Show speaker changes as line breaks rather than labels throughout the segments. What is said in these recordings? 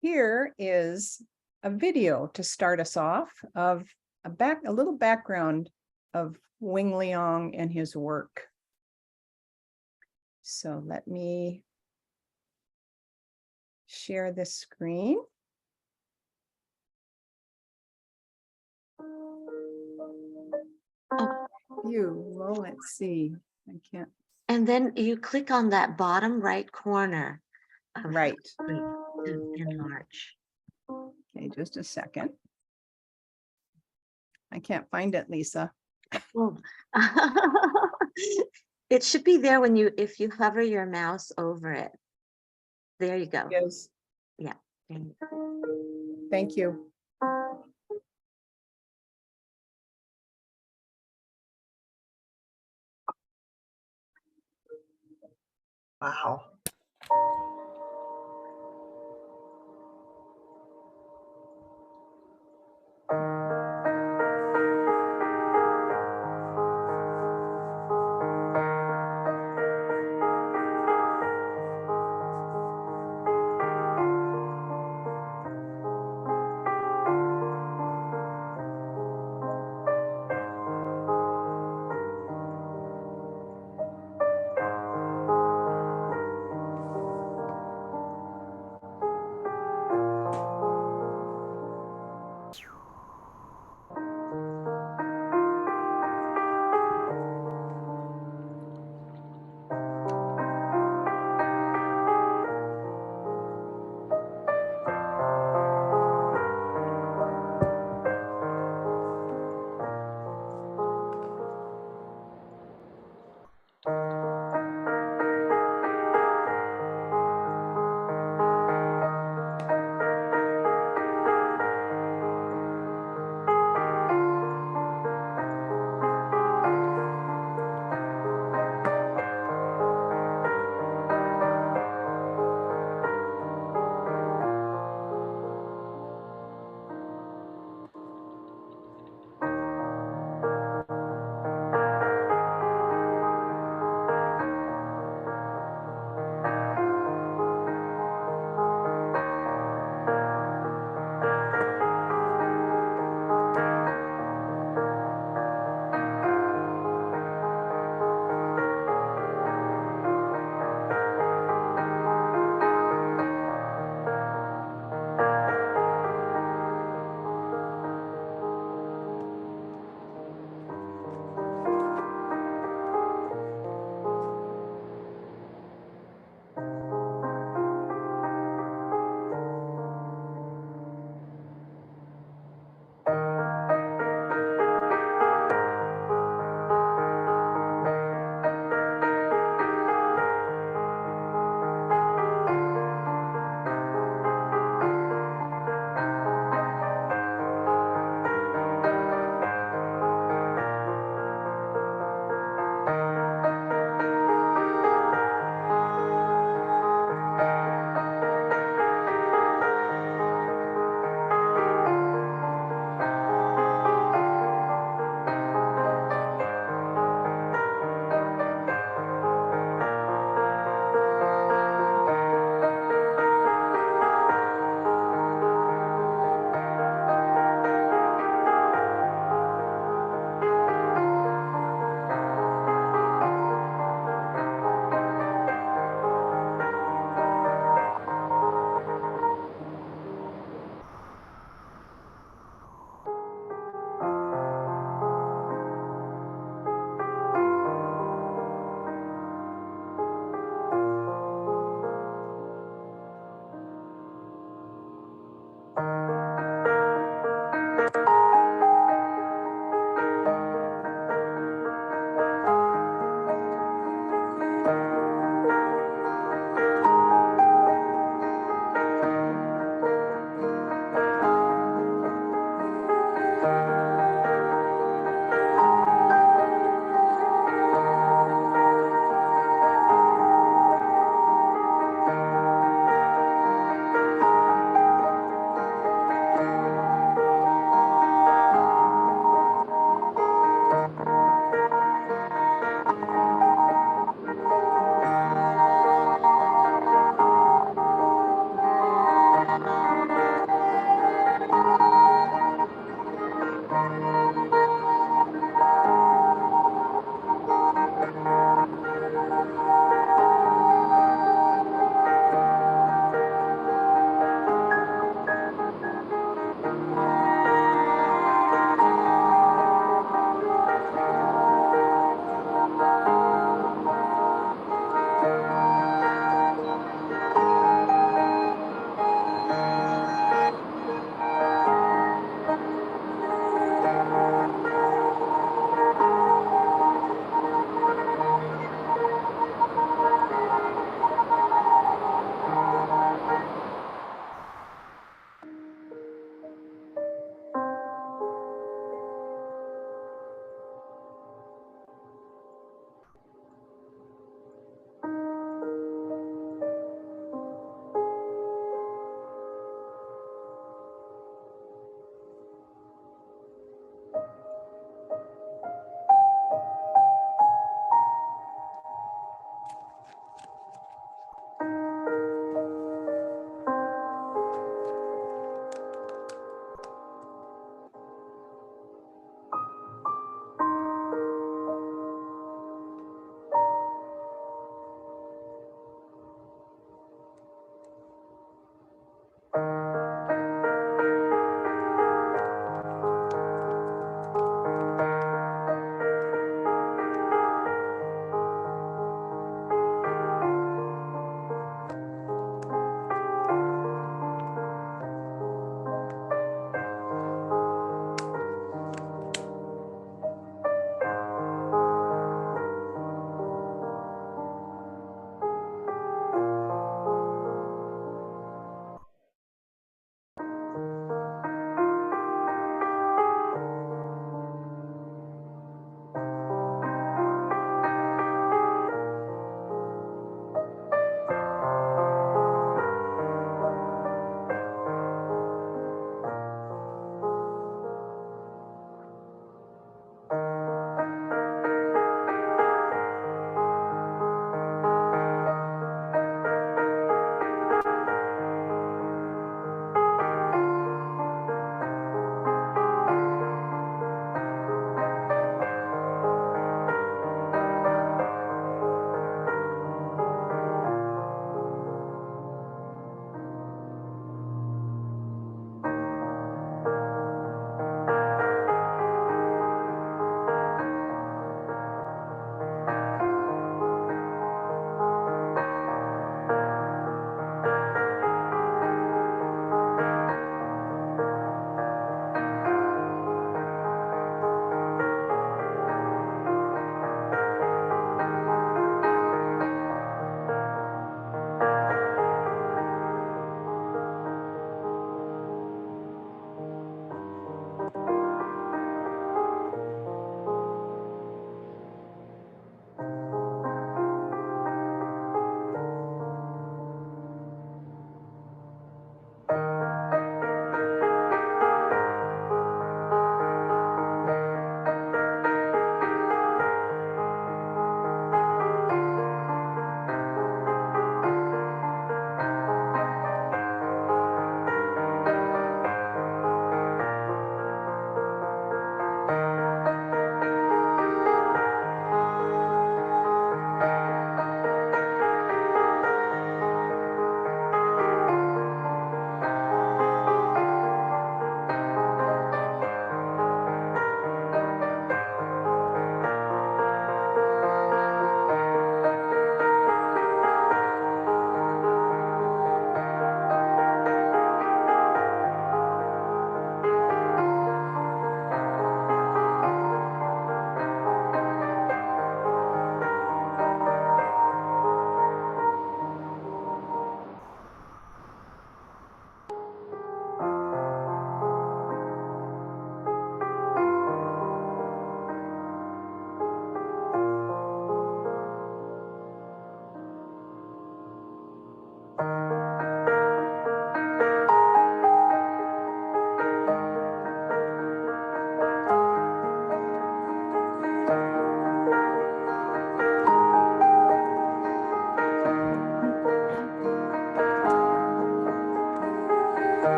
here is a video to start us off of a little background of Wing Leong and his work. So let me share this screen. Well, let's see. I can't.
And then you click on that bottom right corner of
Right.
the screen to enlarge.
Okay, just a second. I can't find it, Lisa.
Well, it should be there when if you hover your mouse over it. There you go.
Yes.
Yeah.
Thank you. Wow.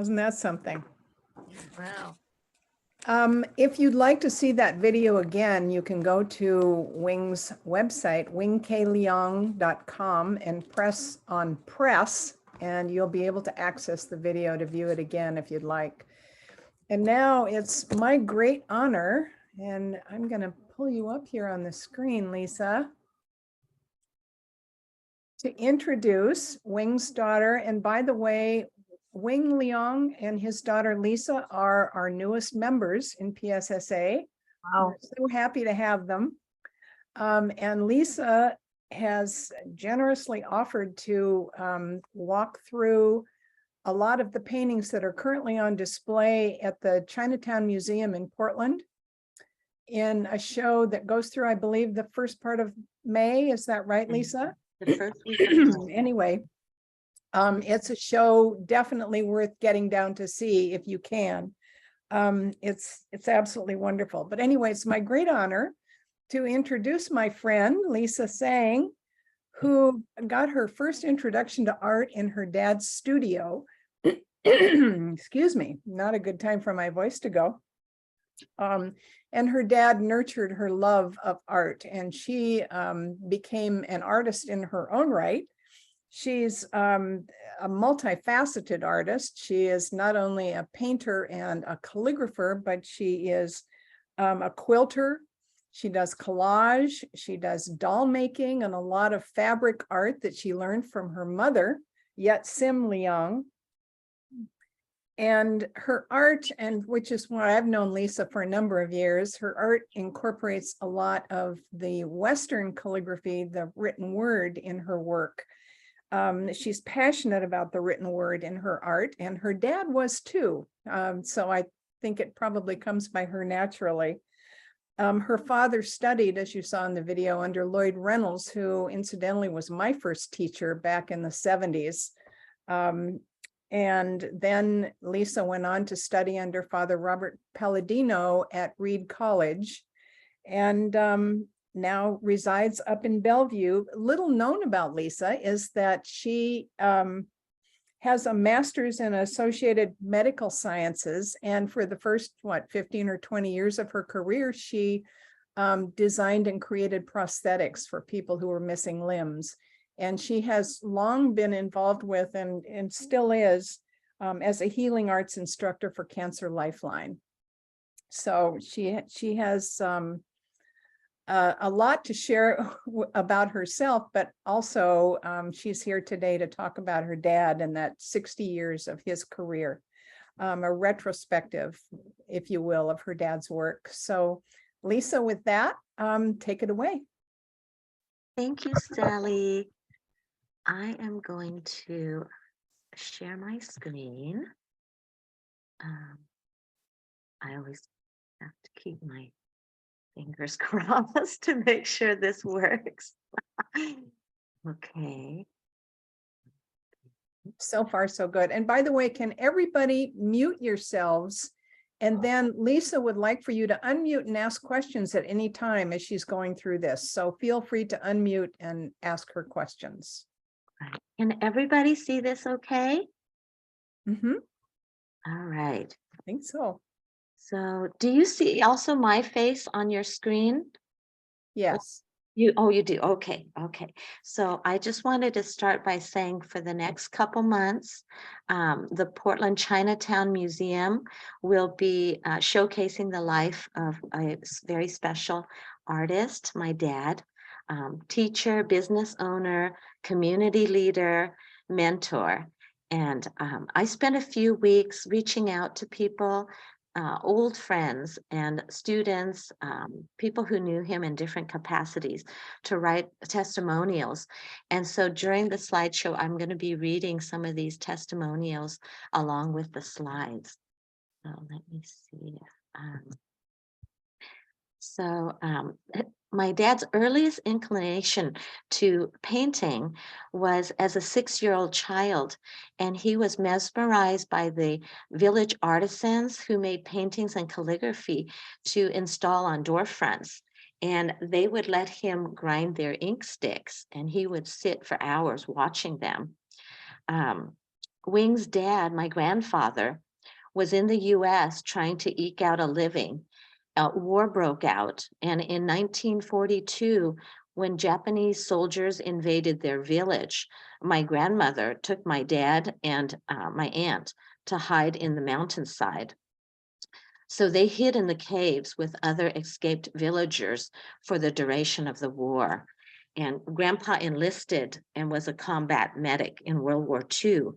Wasn't that something?
Wow.
If you'd like to see that video again, you can go to Wing's website, wingkleong.com, and press on press, and you'll be able to access the video to view it again if you'd like. And now it's my great honor, and I'm going to pull you up here on the screen, Lisa, to introduce Wing's daughter. And by the way, Wing Leong and his daughter Lisa are our newest members in PSSA.
Wow.
We're so happy to have them. And Lisa has generously offered to walk through a lot of the paintings that are currently on display at the Chinatown Museum in Portland in a show that goes through, I believe, the first part of May. Is that right, Lisa?
The first week of May.
Anyway, it's a show definitely worth getting down to see if you can. It's absolutely wonderful. But anyway, it's my great honor to introduce my friend, Lisa Sang, who got her first introduction to art in her dad's studio. Excuse me, not a good time for my voice to go. And her dad nurtured her love of art, and she became an artist in her own right. She's a multifaceted artist. She is not only a painter and a calligrapher, but she is a quilter. She does collage, she does doll making, and a lot of fabric art that she learned from her mother, Sim Leong. And her art, and which is why I've known Lisa for a number of years, her art incorporates a lot of the Western calligraphy, the written word in her work. She's passionate about the written word in her art, and her dad was too. So I think it probably comes by her naturally. Her father studied, as you saw in the video, under Lloyd Reynolds, who incidentally was my first teacher back in the 70s. And then Lisa went on to study under Father Robert Palladino at Reed College, and now resides up in Bellevue. Little known about Lisa is that she has a master's in associated medical sciences, and for the first 15 or 20 years of her career, she designed and created prosthetics for people who were missing limbs. And she has long been involved with, and still is, as a healing arts instructor for Cancer Lifeline. So she has a lot to share about herself, but also she's here today to talk about her dad and that 60 years of his career, a retrospective, if you will, of her dad's work. So Lisa, with that, take it away.
Thank you, Sally. I am going to share my screen. I always have to keep my fingers crossed to make sure this works. Okay.
So far, so good. And by the way, can everybody mute yourselves? And then Lisa would like for you to unmute and ask questions at any time as she's going through this. So feel free to unmute and ask her questions.
Right. Can everybody see this okay?
Mm-hmm.
All right.
I think so.
So do you see also my face on your screen?
Yes.
You do. Okay. So I just wanted to start by saying for the next couple months, the Portland Chinatown Museum will be showcasing the life of a very special artist, my dad, teacher, business owner, community leader, mentor. And I spent a few weeks reaching out to people, old friends and students, people who knew him in different capacities, to write testimonials. And so during the slideshow, I'm going to be reading some of these testimonials along with the slides. So let me see. My dad's earliest inclination to painting was as a 6-year-old child, and he was mesmerized by the village artisans who made paintings and calligraphy to install on door fronts. And they would let him grind their ink sticks, and he would sit for hours watching them. Wing's dad, my grandfather, was in the US trying to eke out a living. War broke out, and in 1942, when Japanese soldiers invaded their village, my grandmother took my dad and my aunt to hide in the mountainside. So they hid in the caves with other escaped villagers for the duration of the war. And Grandpa enlisted and was a combat medic in World War II.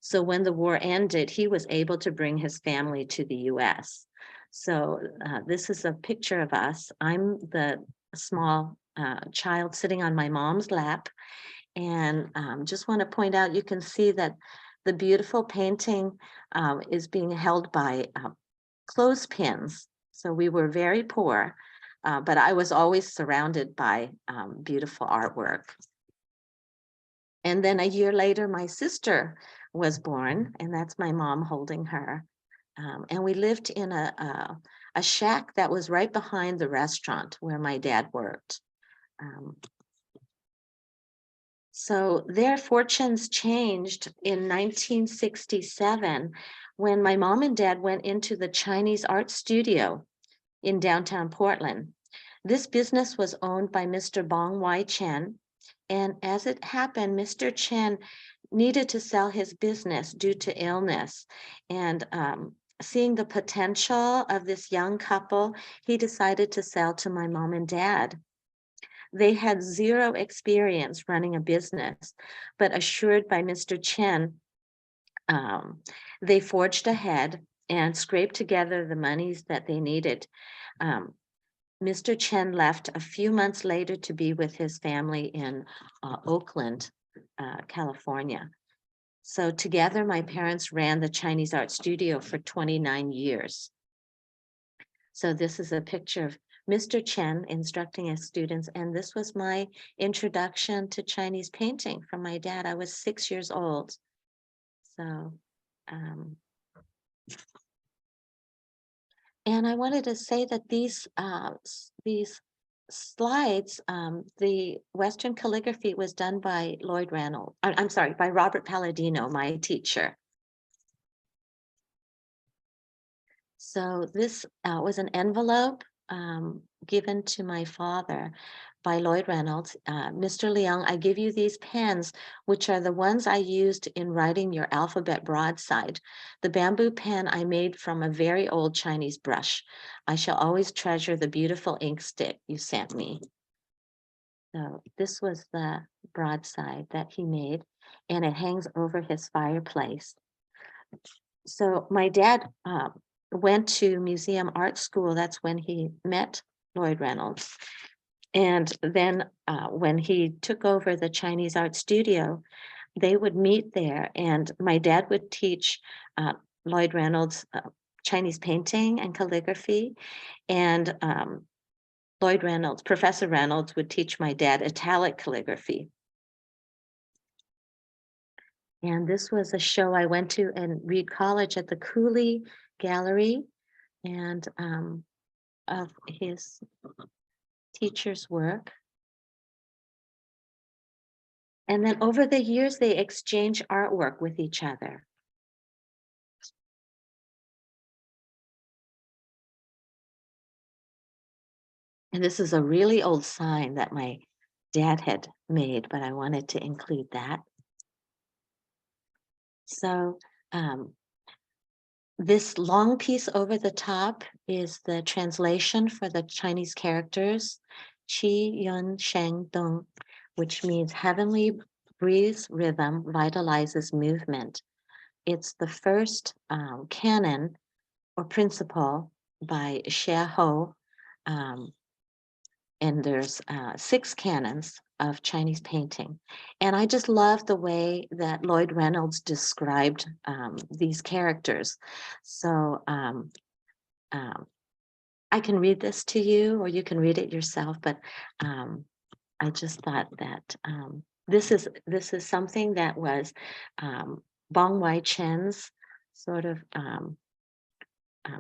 So when the war ended, he was able to bring his family to the US. So this is a picture of us. I'm the small child sitting on my mom's lap. And just want to point out, you can see that the beautiful painting is being held by clothespins. So we were very poor, but I was always surrounded by beautiful artwork. And then a year later, my sister was born, and that's my mom holding her. And we lived in a shack that was right behind the restaurant where my dad worked. So their fortunes changed in 1967 when my mom and dad went into the Chinese art studio in downtown Portland. This business was owned by Mr. Bong Wai Chen, and as it happened, Mr. Chen needed to sell his business due to illness. And seeing the potential of this young couple, he decided to sell to my mom and dad. They had zero experience running a business, but assured by Mr. Chen, they forged ahead and scraped together the monies that they needed. Mr. Chen left a few months later to be with his family in Oakland, California. So together, my parents ran the Chinese art studio for 29 years. So this is a picture of Mr. Chen instructing his students, and this was my introduction to Chinese painting from my dad. I was 6 years old. So, and I wanted to say that these slides, the Western calligraphy was done by Lloyd Reynolds. I'm sorry, by Robert Palladino, my teacher. So this was an envelope given to my father by Lloyd Reynolds. Mr. Leong, I give you these pens, which are the ones I used in writing your alphabet broadside. The bamboo pen I made from a very old Chinese brush. I shall always treasure the beautiful ink stick you sent me. So this was the broadside that he made, and it hangs over his fireplace. So my dad went to museum art school. That's when he met Lloyd Reynolds. And then when he took over the Chinese art studio, they would meet there, and my dad would teach Lloyd Reynolds Chinese painting and calligraphy. And Lloyd Reynolds, Professor Reynolds, would teach my dad italic calligraphy. And this was a show I went to in Reed College at the Cooley Gallery, and of his teacher's work. And then over the years, they exchange artwork with each other. And this is a really old sign that my dad had made, but I wanted to include that. So this long piece over the top is the translation for the Chinese characters, Qi Yun Sheng Dong, which means heavenly breeze rhythm vitalizes movement. It's the first canon or principle by Xie Ho, and there's 6 canons of Chinese painting. And I just love the way that Lloyd Reynolds described these characters. So I can read this to you, or you can read it yourself, but I just thought that this is something that was Bong Wai Chen's sort of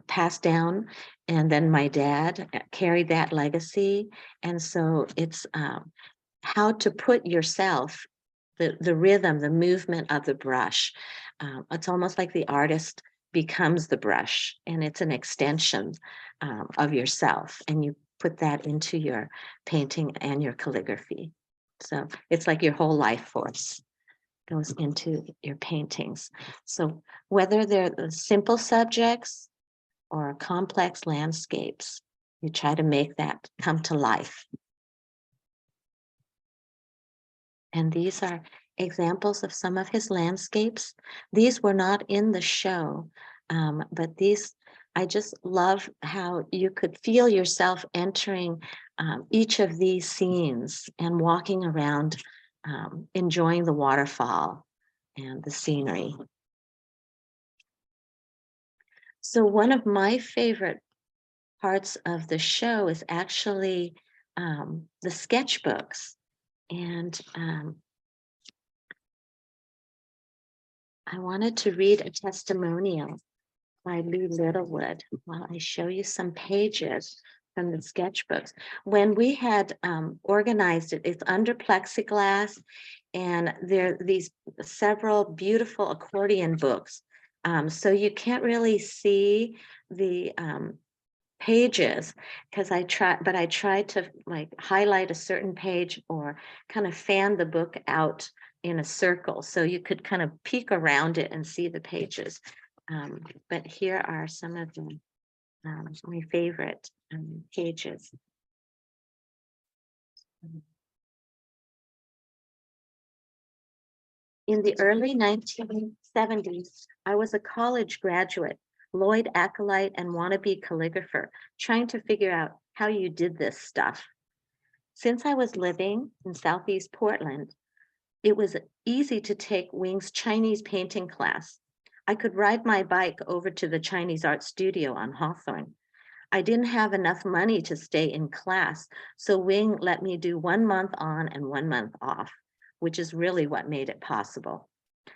passed down, and then my dad carried that legacy. And so it's how to put yourself the rhythm, the movement of the brush. It's almost like the artist becomes the brush, and it's an extension of yourself, and you put that into your painting and your calligraphy. So it's like your whole life force goes into your paintings. So whether they're the simple subjects or complex landscapes, you try to make that come to life. And these are examples of some of his landscapes. These were not in the show, but these, I just love how you could feel yourself entering each of these scenes and walking around, enjoying the waterfall and the scenery. So one of my favorite parts of the show is actually the sketchbooks. And I wanted to read a testimonial by Lou Littlewood while I show you some pages from the sketchbooks. When we had organized it, it's under plexiglass, and there are these several beautiful accordion books. So you can't really see the pages because I tried to like highlight a certain page or kind of fan the book out in a circle so you could kind of peek around it and see the pages. But here are some of them, my favorite pages. In the early 1970s, I was a college graduate, Lloyd acolyte and wannabe calligrapher, trying to figure out how you did this stuff. Since I was living in Southeast Portland, it was easy to take Wing's Chinese painting class. I could ride my bike over to the Chinese art studio on Hawthorne. I didn't have enough money to stay in class, so Wing let me do 1 month on and 1 month off, which is really what made it possible.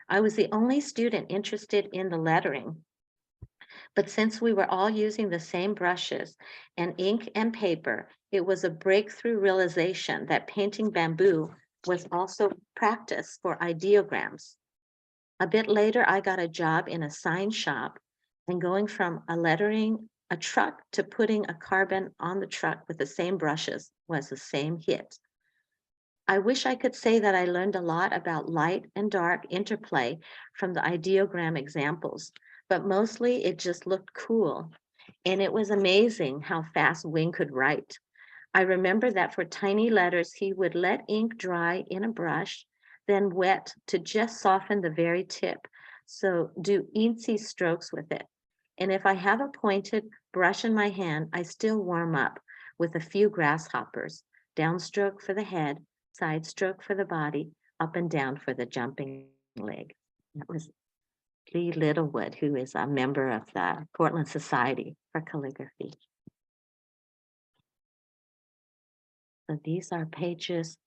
I was the only student interested in the lettering, but since we were all using the same brushes and ink and paper, it was a breakthrough realization that painting bamboo was also practice for ideograms. A bit later, I got a job in a sign shop, and going from a truck to putting a carbon on the truck with the same brushes was the same hit. I wish I could say that I learned a lot about light and dark interplay from the ideogram examples, but mostly it just looked cool. And it was amazing how fast Wing could write. I remember that for tiny letters, he would let ink dry in a brush, then wet to just soften the very tip. So do eensy strokes with it. And if I have a pointed brush in my hand, I still warm up with a few grasshoppers, downstroke for the head, side stroke for the body, up and down for the jumping leg. That was Lee Littlewood, who is a member of the Portland Society for Calligraphy. So these are pages.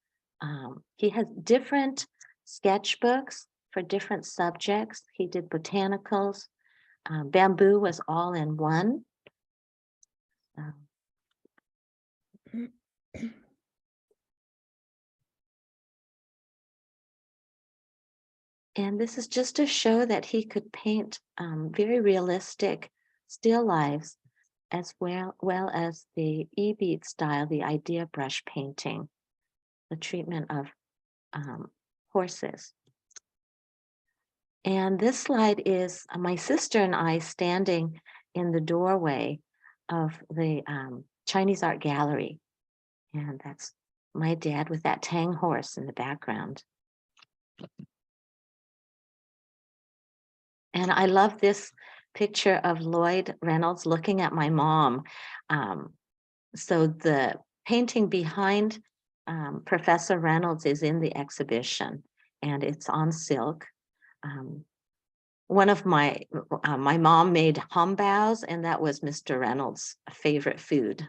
He has different sketchbooks for different subjects. He did botanicals. Bamboo was all in one. And this is just to show that he could paint very realistic still lives as well as the E-beat style, the idea brush painting, the treatment of horses. And this slide is my sister and I standing in the doorway of the Chinese Art Gallery. And that's my dad with that Tang horse in the background. And I love this picture of Lloyd Reynolds looking at my mom. So the painting behind Professor Reynolds is in the exhibition, and it's on silk. One of my mom made humbaos, and that was Mr. Reynolds' favorite food.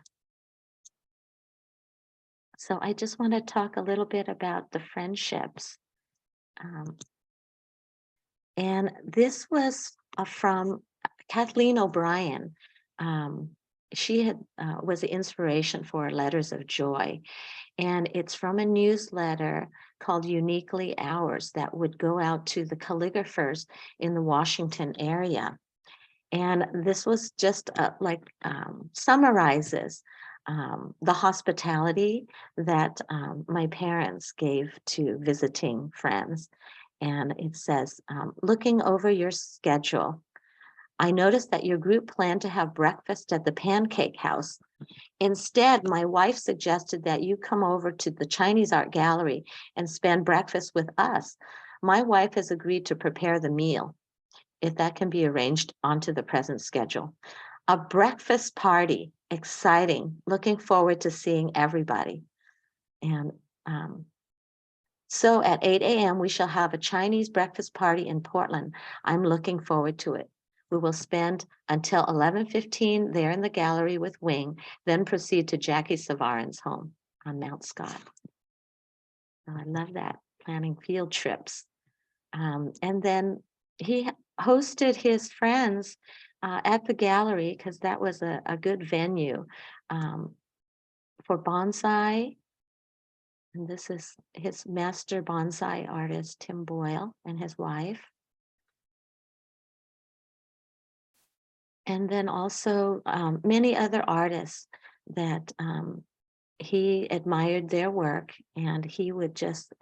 So I just want to talk a little bit about the friendships. And this was from Kathleen O'Brien. She was the inspiration for Letters of Joy. And it's from a newsletter called Uniquely Ours that would go out to the calligraphers in the Washington area. And this was just summarizes the hospitality that my parents gave to visiting friends. And it says, looking over your schedule, I noticed that your group planned to have breakfast at the Pancake House. Instead, my wife suggested that you come over to the Chinese Art Gallery and spend breakfast with us. My wife has agreed to prepare the meal, if that can be arranged onto the present schedule. A breakfast party, exciting, looking forward to seeing everybody. And so at 8 a.m., we shall have a Chinese breakfast party in Portland. I'm looking forward to it. We will spend until 11:15 there in the gallery with Wing, then proceed to Jackie Savarin's home on Mount Scott. I love that, planning field trips. And then he hosted his friends at the gallery because that was a good venue for bonsai. And this is his master bonsai artist, Tim Boyle, and his wife. And then also many other artists that he admired their work, and he would just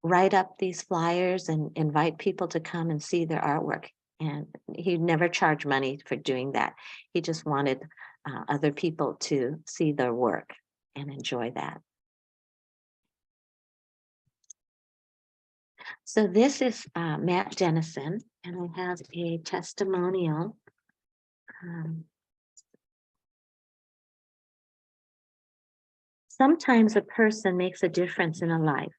write up these flyers and invite people to come and see their artwork. And he'd never charge money for doing that. He just wanted other people to see their work and enjoy that. So this is Matt Dennison, and I have a testimonial. Sometimes a person makes a difference in a life.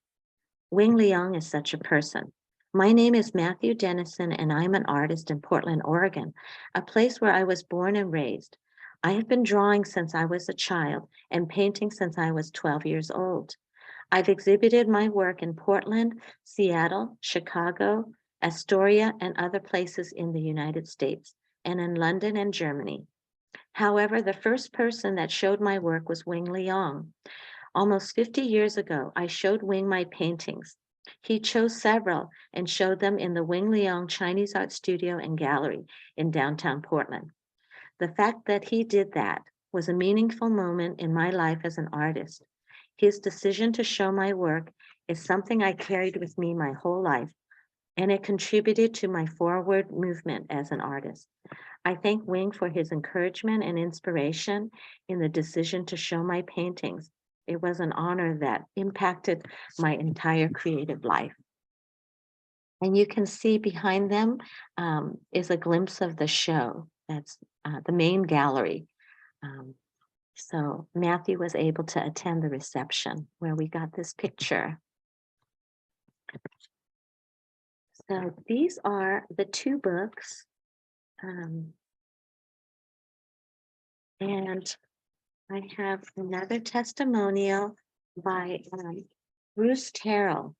Wing Leong is such a person. My name is Matthew Dennison, and I'm an artist in Portland, Oregon, a place where I was born and raised. I have been drawing since I was a child and painting since I was 12 years old. I've exhibited my work in Portland, Seattle, Chicago, Astoria, and other places in the United States, and in London and Germany. However, the first person that showed my work was Wing Leong. Almost 50 years ago, I showed Wing my paintings. He chose several and showed them in the Wing Leong Chinese Art Studio and Gallery in downtown Portland. The fact that he did that was a meaningful moment in my life as an artist. His decision to show my work is something I carried with me my whole life, and it contributed to my forward movement as an artist. I thank Wing for his encouragement and inspiration in the decision to show my paintings. It was an honor that impacted my entire creative life. And you can see behind them is a glimpse of the show. That's the main gallery. So Matthew was able to attend the reception where we got this picture. So these are the two books. And I have another testimonial by Bruce Terrell,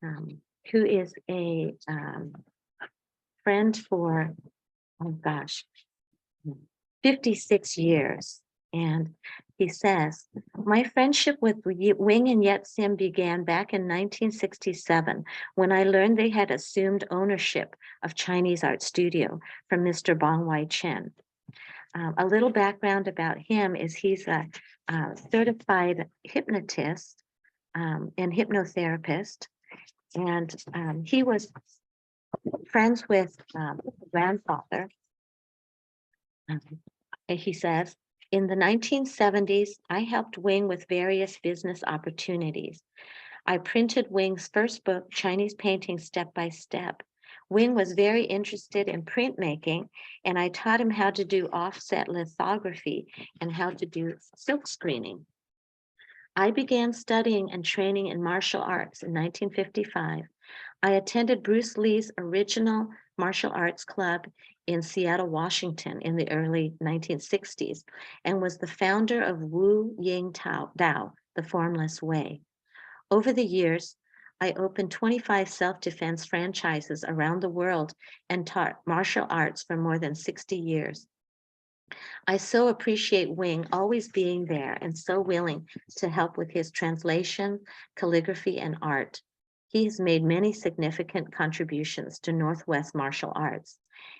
who is a friend for, 56 years. And he says, my friendship with Wing and Yet Sim began back in 1967 when I learned they had assumed ownership of Chinese Art Studio from Mr. Bong Wai Chen. A little background about him is he's a certified hypnotist and hypnotherapist. And he was friends with grandfather. And he says, in the 1970s, I helped Wing with various business opportunities. I printed Wing's first book, Chinese Painting Step by Step. Wing was very interested in printmaking, and I taught him how to do offset lithography and how to do silk screening. I began studying and training in martial arts in 1955. I attended Bruce Lee's original martial arts club in Seattle, Washington in the early 1960s, and was the founder of Wu Ying Dao, the Formless Way. Over the years, I opened 25 self-defense franchises around the world and taught martial arts for more than 60 years. I so appreciate Wing always being there and so willing to help with his translation, calligraphy, and art. He has made many significant contributions to Northwest martial arts.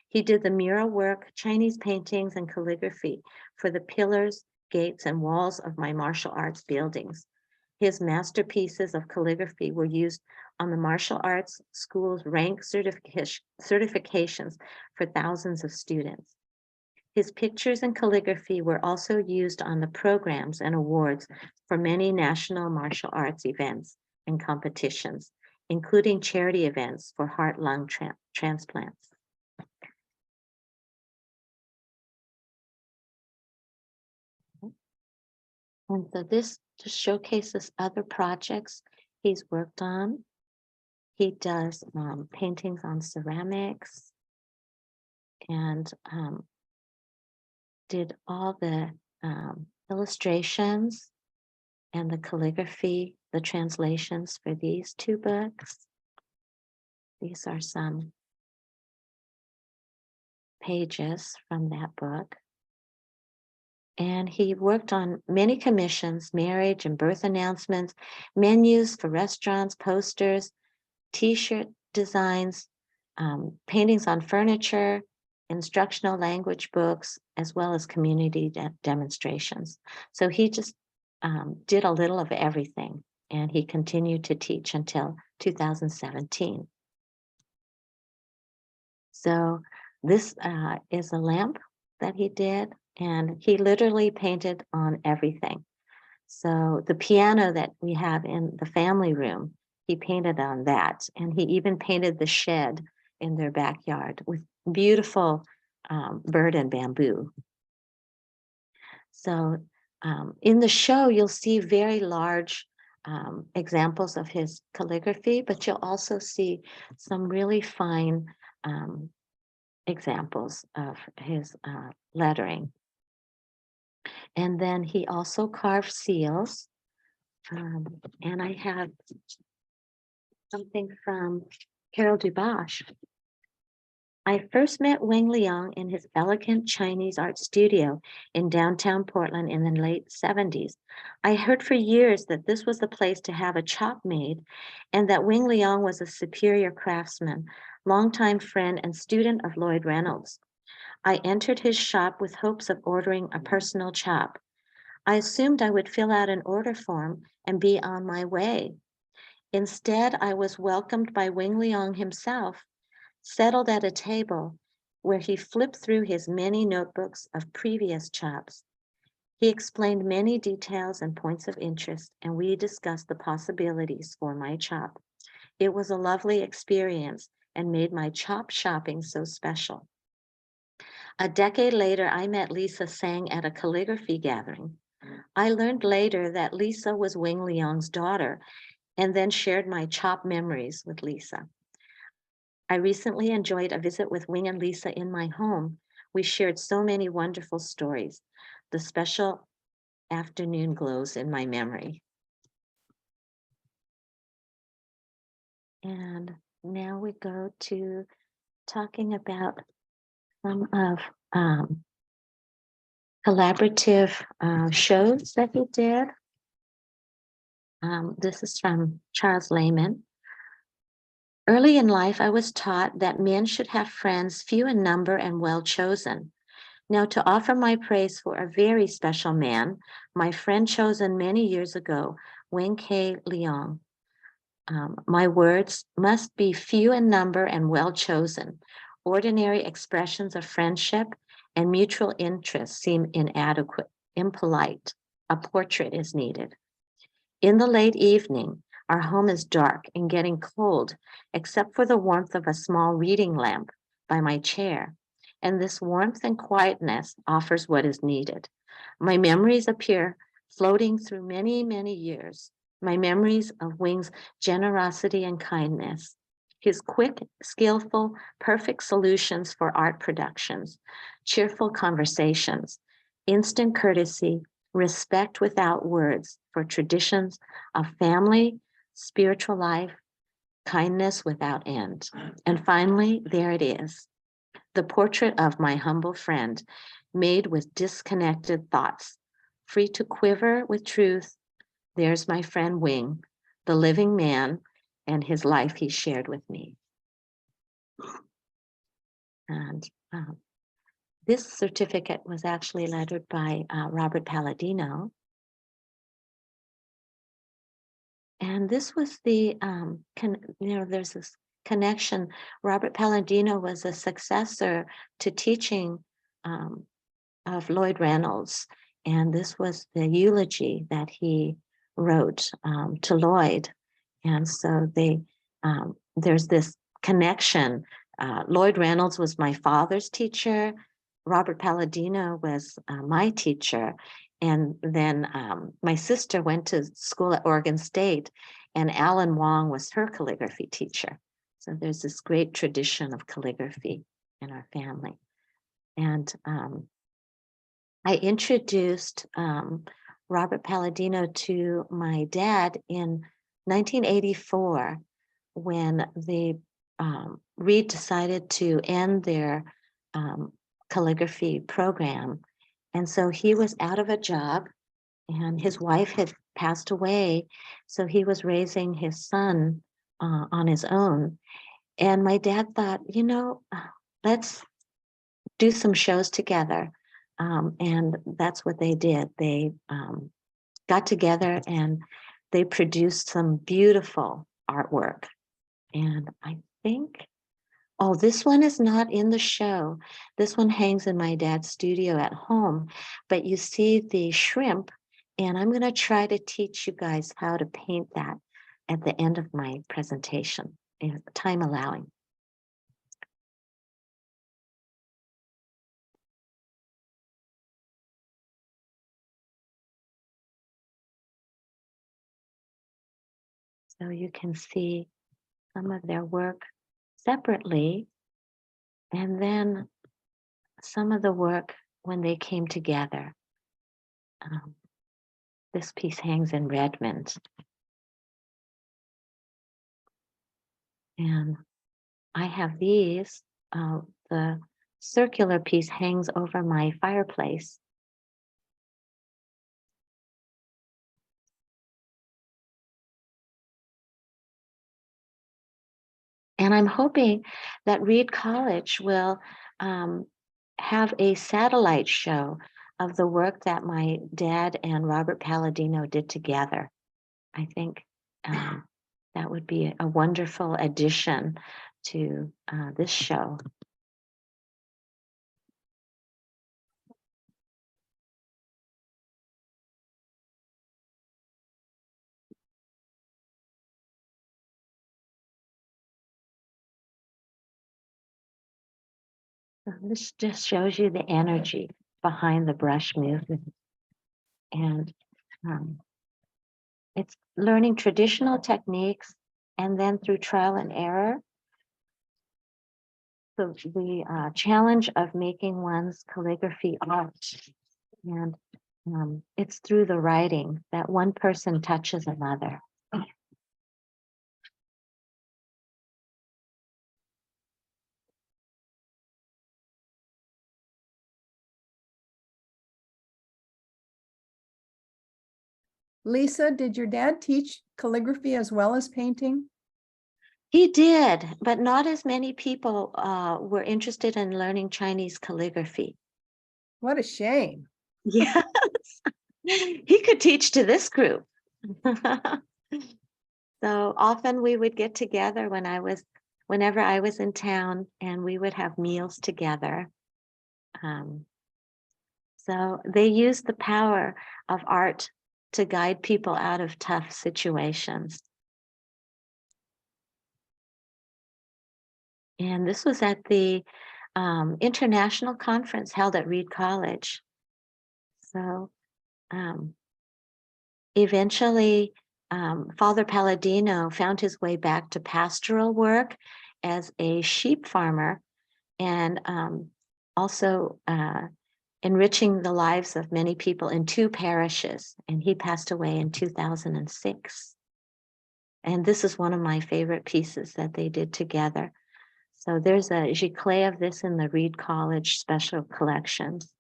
He did the mural work, Chinese paintings, and calligraphy for the pillars, gates, and walls of my martial arts buildings. His masterpieces of calligraphy were used on the martial arts school's rank certifications for thousands of students. His pictures and calligraphy were also used on the programs and awards for many national martial arts events and competitions, including charity events for heart-lung transplants. And so this just showcases other projects he's worked on. He does paintings on ceramics and did all the illustrations and the calligraphy, the translations for these two books. These are some pages from that book. And he worked on many commissions, marriage and birth announcements, menus for restaurants, posters, t-shirt designs, paintings on furniture, instructional language books, as well as community demonstrations. So he just did a little of everything, and he continued to teach until 2017. So this is a lamp that he did, and he literally painted on everything. So the piano that we have in the family room, he painted on that, and he even painted the shed in their backyard with beautiful bird and bamboo. So in the show, you'll see very large examples of his calligraphy, but you'll also see some really fine examples of his lettering. And then he also carved seals. And I have something from Carol Dubois. I first met Wing Leong in his elegant Chinese art studio in downtown Portland in the late 70s. I heard for years that this was the place to have a chop made and that Wing Leong was a superior craftsman, longtime friend and student of Lloyd Reynolds. I entered his shop with hopes of ordering a personal chop. I assumed I would fill out an order form and be on my way. Instead, I was welcomed by Wing Leong himself, settled at a table where he flipped through his many notebooks of previous chops. He explained many details and points of interest, and we discussed the possibilities for my chop. It was a lovely experience and made my chop shopping so special. A decade later, I met Lisa Sang at a calligraphy gathering. I learned later that Lisa was Wing Leong's daughter, and then shared my chop memories with Lisa. I recently enjoyed a visit with Wing and Lisa in my home. We shared so many wonderful stories. The special afternoon glows in my memory. And now we go to talking about some of collaborative shows that he did. This is from Charles Lehman. Early in life, I was taught that men should have friends few in number and well chosen. Now, to offer my praise for a very special man, my friend chosen many years ago, Wing K. Leong. My words must be few in number and well chosen. Ordinary expressions of friendship and mutual interest seem inadequate, impolite. A portrait is needed. In the late evening, our home is dark and getting cold, except for the warmth of a small reading lamp by my chair. And this warmth and quietness offers what is needed. My memories appear floating through many, many years. My memories of Wing's generosity and kindness, his quick, skillful, perfect solutions for art productions, cheerful conversations, instant courtesy, respect without words for traditions of family, spiritual life, kindness without end. And finally, there it is, the portrait of my humble friend. made with disconnected thoughts, free to quiver with truth. There's my friend Wing, the living man, and his life he shared with me. And this certificate was actually lettered by Robert Palladino. And this was the, there's this connection. Robert Palladino was a successor to teaching of Lloyd Reynolds. And this was the eulogy that he wrote to Lloyd. And so there's this connection. Lloyd Reynolds was my father's teacher. Robert Palladino was my teacher. And then my sister went to school at Oregon State, and Alan Wong was her calligraphy teacher. So there's this great tradition of calligraphy in our family. And I introduced Robert Palladino to my dad in 1984 when the Reed decided to end their calligraphy program. And so he was out of a job and his wife had passed away. So he was raising his son on his own. And my dad thought, you know, let's do some shows together. And that's what they did. They got together and they produced some beautiful artwork. And I think, oh, this one is not in the show. This one hangs in my dad's studio at home, but you see the shrimp, and I'm going to try to teach you guys how to paint that at the end of my presentation, if time allowing. So you can see some of their work separately, and then some of the work when they came together. This piece hangs in Redmond. And I have these, the circular piece hangs over my fireplace. And I'm hoping that Reed College will have a satellite show of the work that my dad and Robert Palladino did together. I think that would be a wonderful addition to this show. This just shows you the energy behind the brush movement. And it's learning traditional techniques and then through trial and error. So the challenge of making one's calligraphy art. And it's through the writing that one person touches another.
Lisa, did your dad teach calligraphy as well as painting?
He did, but not as many people were interested in learning Chinese calligraphy.
What a shame.
Yes, he could teach to this group. So often we would get together whenever I was in town, and we would have meals together. So they used the power of art to guide people out of tough situations. And this was at the international conference held at Reed College. So eventually, Father Palladino found his way back to pastoral work as a sheep farmer, and also enriching the lives of many people in 2 parishes. And he passed away in 2006. And this is one of my favorite pieces that they did together. So there's a giclée of this in the Reed College special collections.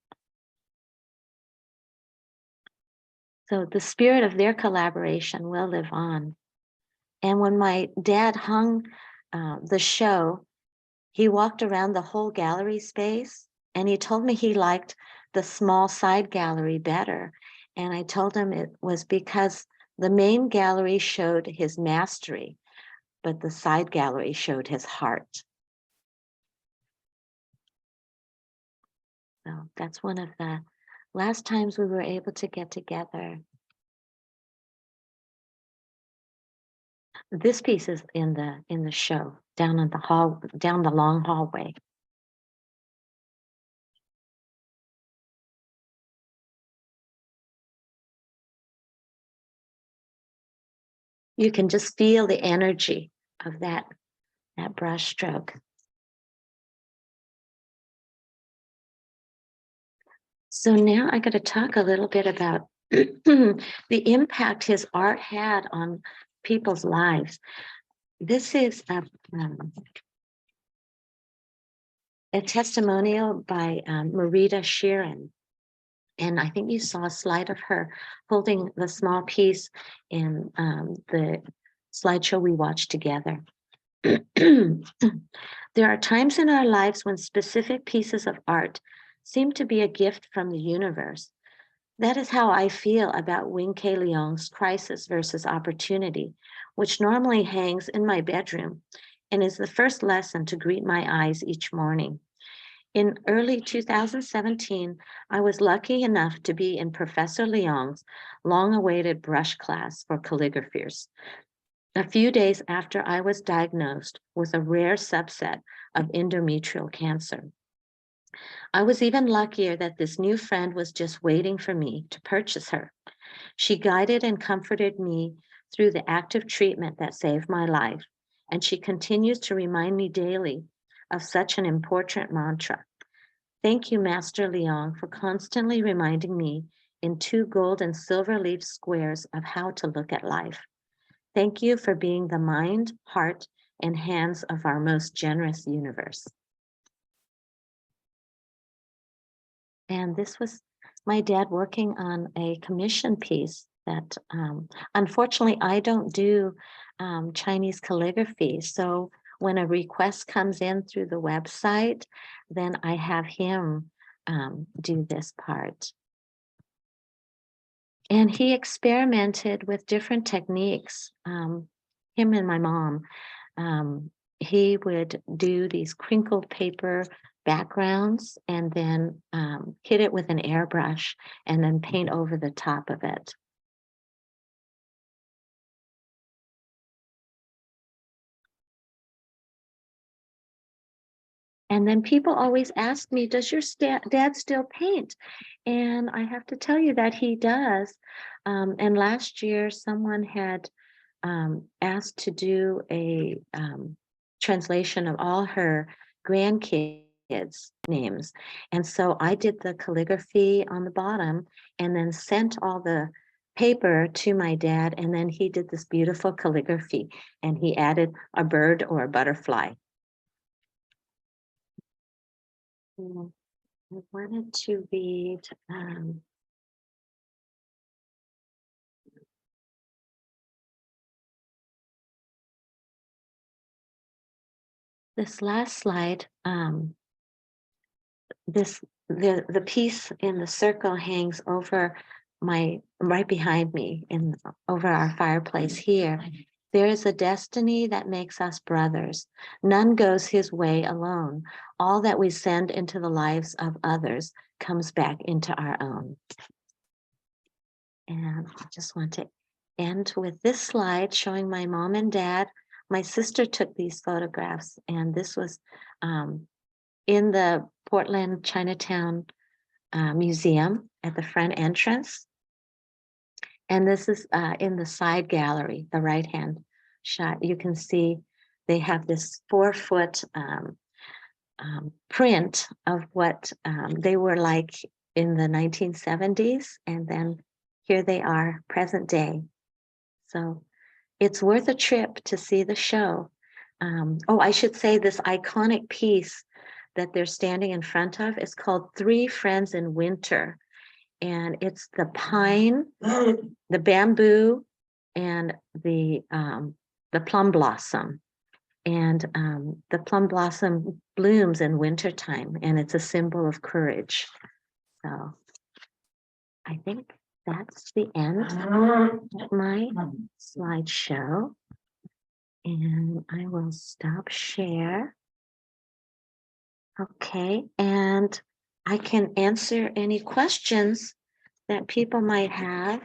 So the spirit of their collaboration will live on. And when my dad hung the show, he walked around the whole gallery space and he told me he liked the small side gallery better. And I told him it was because the main gallery showed his mastery, but the side gallery showed his heart. So that's one of the last times we were able to get together. This piece is in the show down in the hall, down the long hallway. You can just feel the energy of that brush stroke. So now I got to talk a little bit about the impact his art had on people's lives. This is a testimonial by Marita Sheeran. And I think you saw a slide of her holding the small piece in the slideshow we watched together. There are times in our lives when specific pieces of art seem to be a gift from the universe. That is how I feel about Wing K. Leong's Crisis versus Opportunity, which normally hangs in my bedroom and is the first lesson to greet my eyes each morning. In early 2017, I was lucky enough to be in Professor Leong's long-awaited brush class for calligraphers, a few days after I was diagnosed with a rare subset of endometrial cancer. I was even luckier that this new friend was just waiting for me to purchase her. She guided and comforted me through the active treatment that saved my life, and she continues to remind me daily of such an important mantra. Thank you, Master Leong, for constantly reminding me in 2 gold and silver leaf squares of how to look at life. Thank you for being the mind, heart, and hands of our most generous universe. And this was my dad working on a commission piece that, unfortunately, I don't do Chinese calligraphy. So when a request comes in through the website, then I have him do this part. And he experimented with different techniques, him and my mom. He would do these crinkled paper backgrounds and then hit it with an airbrush and then paint over the top of it. And then people always ask me, does your dad still paint? And I have to tell you that he does. And last year, someone had asked to do a translation of all her grandkids' names. And so I did the calligraphy on the bottom and then sent all the paper to my dad. And then he did this beautiful calligraphy and he added a bird or a butterfly. I wanted to read this last slide. The piece in the circle hangs over right behind me over our fireplace here. There is a destiny that makes us brothers. None goes his way alone. All that we send into the lives of others comes back into our own. And I just want to end with this slide showing my mom and dad. My sister took these photographs, and this was in the Portland Chinatown Museum at the front entrance. And this is in the side gallery, the right-hand shot. You can see they have this 4-foot print of what they were like in the 1970s. And then here they are, present day. So it's worth a trip to see the show. Oh, I should say this iconic piece that they're standing in front of is called 3 Friends in Winter. and it's the pine, the bamboo, and the plum blossom. And the plum blossom blooms in wintertime, and it's a symbol of courage. So I think that's the end of my slideshow. And I will stop share. Okay, and I can answer any questions that people might have.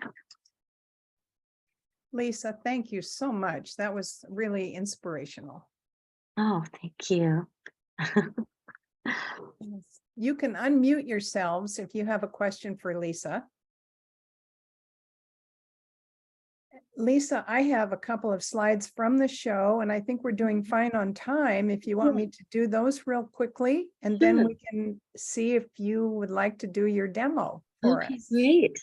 Lisa, thank you so much. That was really inspirational.
Oh, thank you.
You can unmute yourselves if you have a question for Lisa. Lisa, I have a couple of slides from the show, and I think we're doing fine on time. If you want me to do those real quickly, and then we can see if you would like to do your demo for
Okay,
us.
great.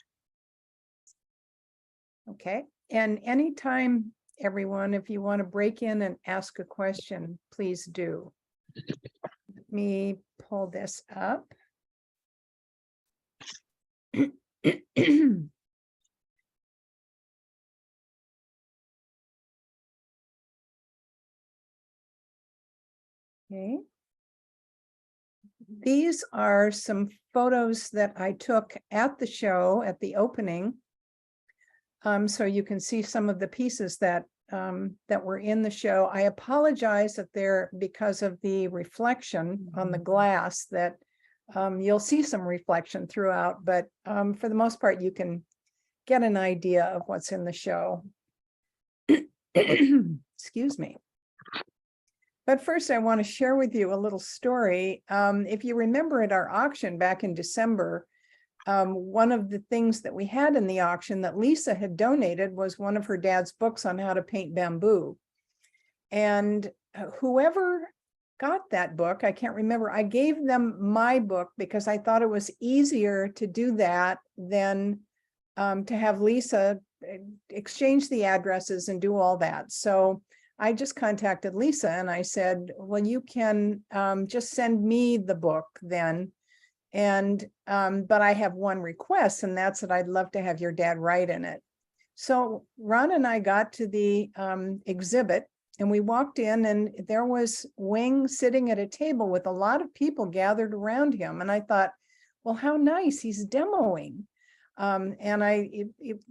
Okay, and anytime, everyone, if you want to break in and ask a question, please do. Let me pull this up. Okay. These are some photos that I took at the show, at the opening. So you can see some of the pieces that that were in the show. I apologize that they're because of the reflection on the glass that you'll see some reflection throughout, but for the most part, you can get an idea of what's in the show. Excuse me. But first, I want to share with you a little story. If you remember at our auction back in December, one of the things that we had in the auction that Lisa had donated was one of her dad's books on how to paint bamboo. And whoever got that book, I can't remember, I gave them my book because I thought it was easier to do that than to have Lisa exchange the addresses and do all that. So I just contacted Lisa and I said, well, you can just send me the book then. And but I have one request, and that's that I'd love to have your dad write in it. So Ron and I got to the exhibit, and we walked in, and there was Wing sitting at a table with a lot of people gathered around him. And I thought, well, how nice, he's demoing. And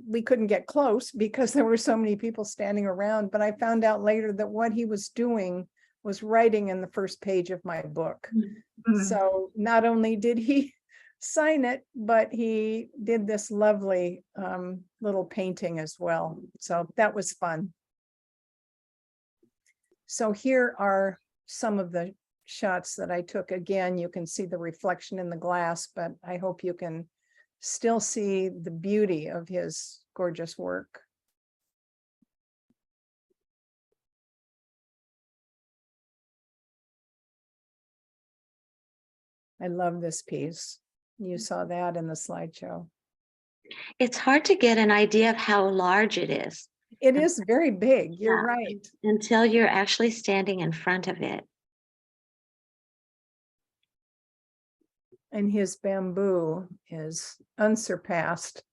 we couldn't get close because there were so many people standing around, but I found out later that what he was doing was writing in the first page of my book. So not only did he sign it, but he did this lovely little painting as well. So that was fun. So here are some of the shots that I took. Again, you can see the reflection in the glass, but I hope you can still see the beauty of his gorgeous work. I love this piece. You saw that in the slideshow.
It's hard to get an idea of how large it is.
It is very big, you're right.
Until you're actually standing in front of it.
And his bamboo is unsurpassed.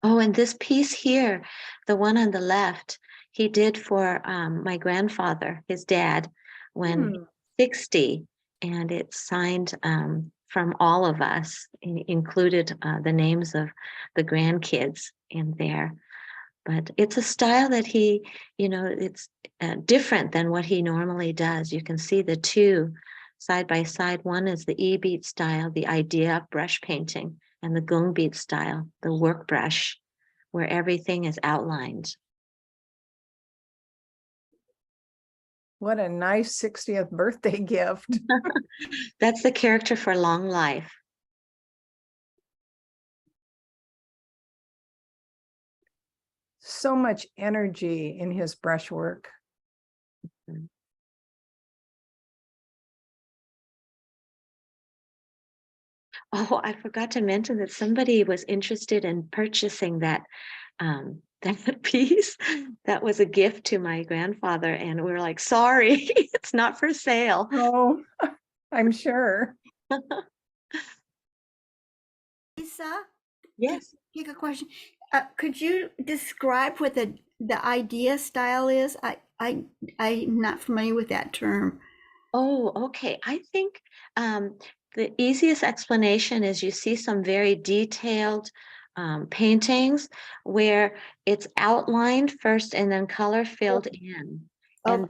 Oh, and this piece here, the one on the left, he did for my grandfather, his dad, when 60, and it's signed from all of us. It included the names of the grandkids in there. But it's a style that he, it's different than what he normally does. You can see the two side by side. One is the E-beat style, the idea of brush painting, and the Gung beat style, the work brush, where everything is outlined.
What a nice 60th birthday gift.
That's the character for long life.
So much energy in his brushwork.
Oh, I forgot to mention that somebody was interested in purchasing that that piece. That was a gift to my grandfather, and we were like, sorry, it's not for sale.
Oh, I'm sure.
Lisa,
Yes.
take a question. Could you describe what the idea style is? I'm not familiar with that term.
Oh, okay. I think the easiest explanation is you see some very detailed paintings where it's outlined first and then color filled in.
Oh,
And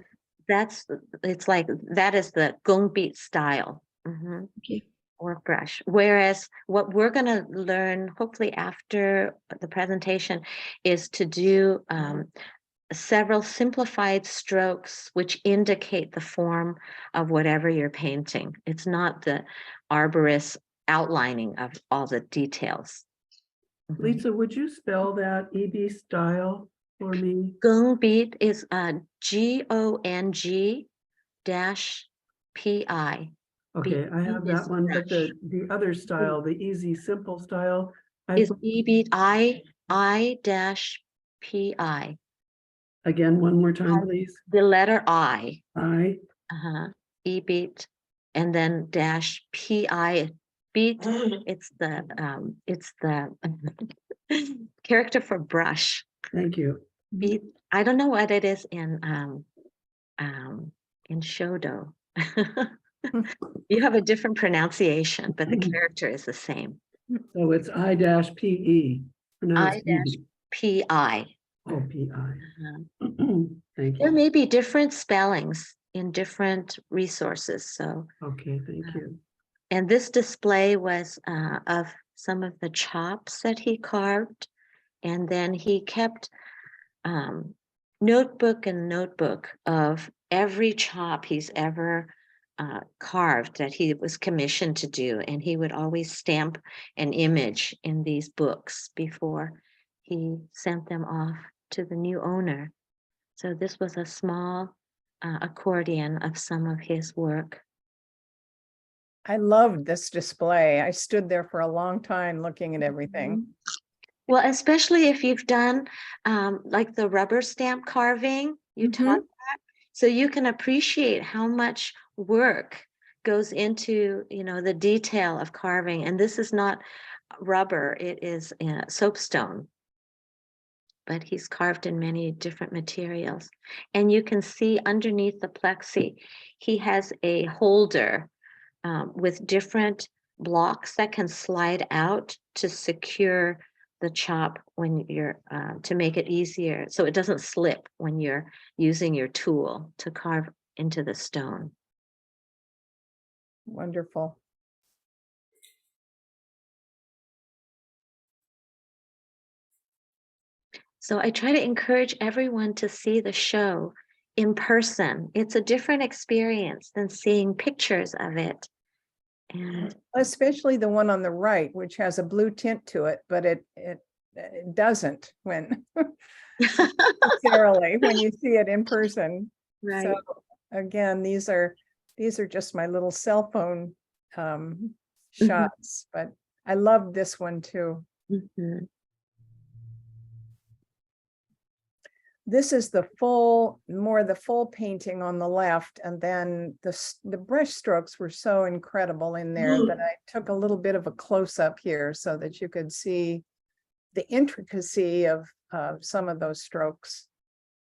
it's like, that is the gongbi style. Mhm.
okay.
Work brush. Whereas what we're going to learn, hopefully after the presentation, is to do several simplified strokes which indicate the form of whatever you're painting. It's not the arborist outlining of all the details.
Lisa, would you spell that EB style for me?
Gongbi is Gong dash PI.
Okay, I have that one, but the other style, the easy, simple style,
is EB I dash PI.
again, one more time, please.
The letter I.
I,
E beat, and then dash PI beat. It's the character for brush.
thank you.
Beat. I don't know what it is in Shodo. You have a different pronunciation, but the character is the same.
So it's I dash PE.
I dash PI.
Oh, PI. Thank
There
you.
may be different spellings in different resources. So,
Okay, thank you.
and this display was of some of the chops that he carved. And then he kept notebook and notebook of every chop he's ever carved that he was commissioned to do. And he would always stamp an image in these books before he sent them off to the new owner. So this was a small accordion of some of his work.
I loved this display. I stood there for a long time looking at everything.
Well, especially if you've done like the rubber stamp carving, you taught that, so you can appreciate how much work goes into, the detail of carving. And this is not rubber, it is soapstone. But he's carved in many different materials. And you can see underneath the plexi, he has a holder with different blocks that can slide out to secure the chop when you're, to make it easier, so it doesn't slip when you're using your tool to carve into the stone.
Wonderful.
So I try to encourage everyone to see the show in person. It's a different experience than seeing pictures of it. And
Especially the one on the right, which has a blue tint to it, but it doesn't when necessarily when you see it in person.
right.
So again, these are just my little cell phone shots, but I love this one too.
Mhm.
This is the full painting on the left, and then the brush strokes were so incredible in there that I took a little bit of a close-up here so that you could see the intricacy of some of those strokes.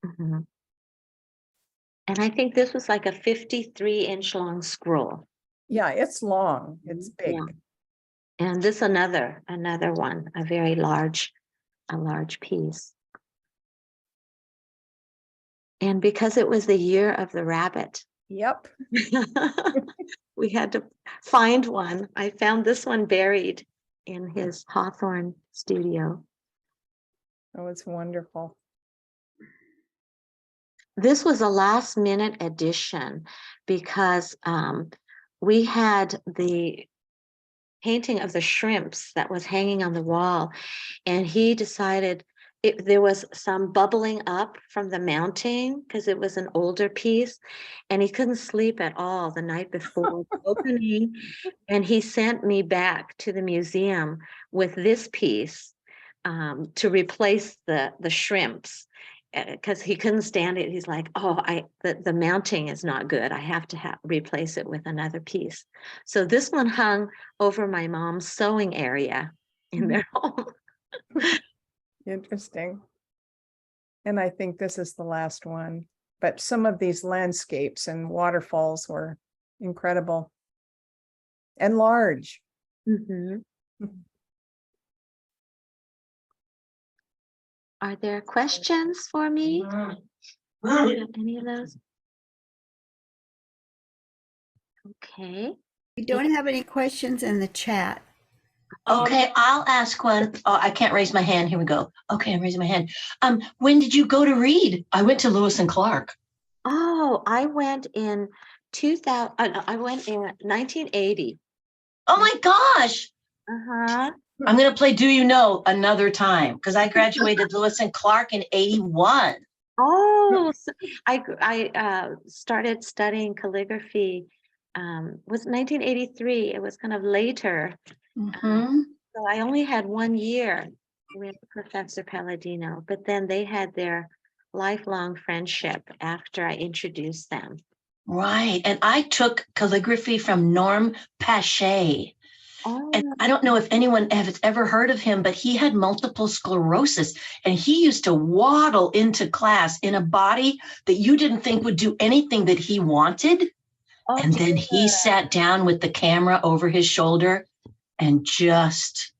Mhm. And I think this was like a 53-inch long scroll.
Yeah, it's long, it's big.
Yeah. And this another one, a very large piece. And because it was the year of the rabbit,
Yep.
we had to find one. I found this one buried in his Hawthorne studio.
Oh, it's wonderful.
This was a last minute addition because we had the painting of the shrimps that was hanging on the wall, and he decided there was some bubbling up from the mounting because it was an older piece, and he couldn't sleep at all the night before the opening, and he sent me back to the museum with this piece to replace the shrimps because he couldn't stand it. He's like, oh, the mounting is not good. I have to replace it with another piece. So this one hung over my mom's sewing area in their home.
Interesting. And I think this is the last one, but some of these landscapes and waterfalls were incredible and large.
Mhm. Are there questions for me? Any of those? Okay.
We don't have any questions in the chat.
Okay, I'll ask one. Oh, I can't raise my hand. Here we go. Okay, I'm raising my hand. When did you go to Reed? I went to Lewis and Clark.
Oh, I went in 2000. I went in 1980.
Oh my gosh.
Uh-huh.
I'm gonna play Do You Know another time because I graduated Lewis and Clark in 81.
Oh, so I started studying calligraphy was 1983. It was kind of later.
Mhm.
So I only had 1 year with Professor Palladino, but then they had their lifelong friendship after I introduced them.
Right. And I took calligraphy from Norm Pache.
Oh,
And I don't know if anyone has ever heard of him, but he had multiple sclerosis and he used to waddle into class in a body that you didn't think would do anything that he wanted. And then he sat down with the camera over his shoulder and just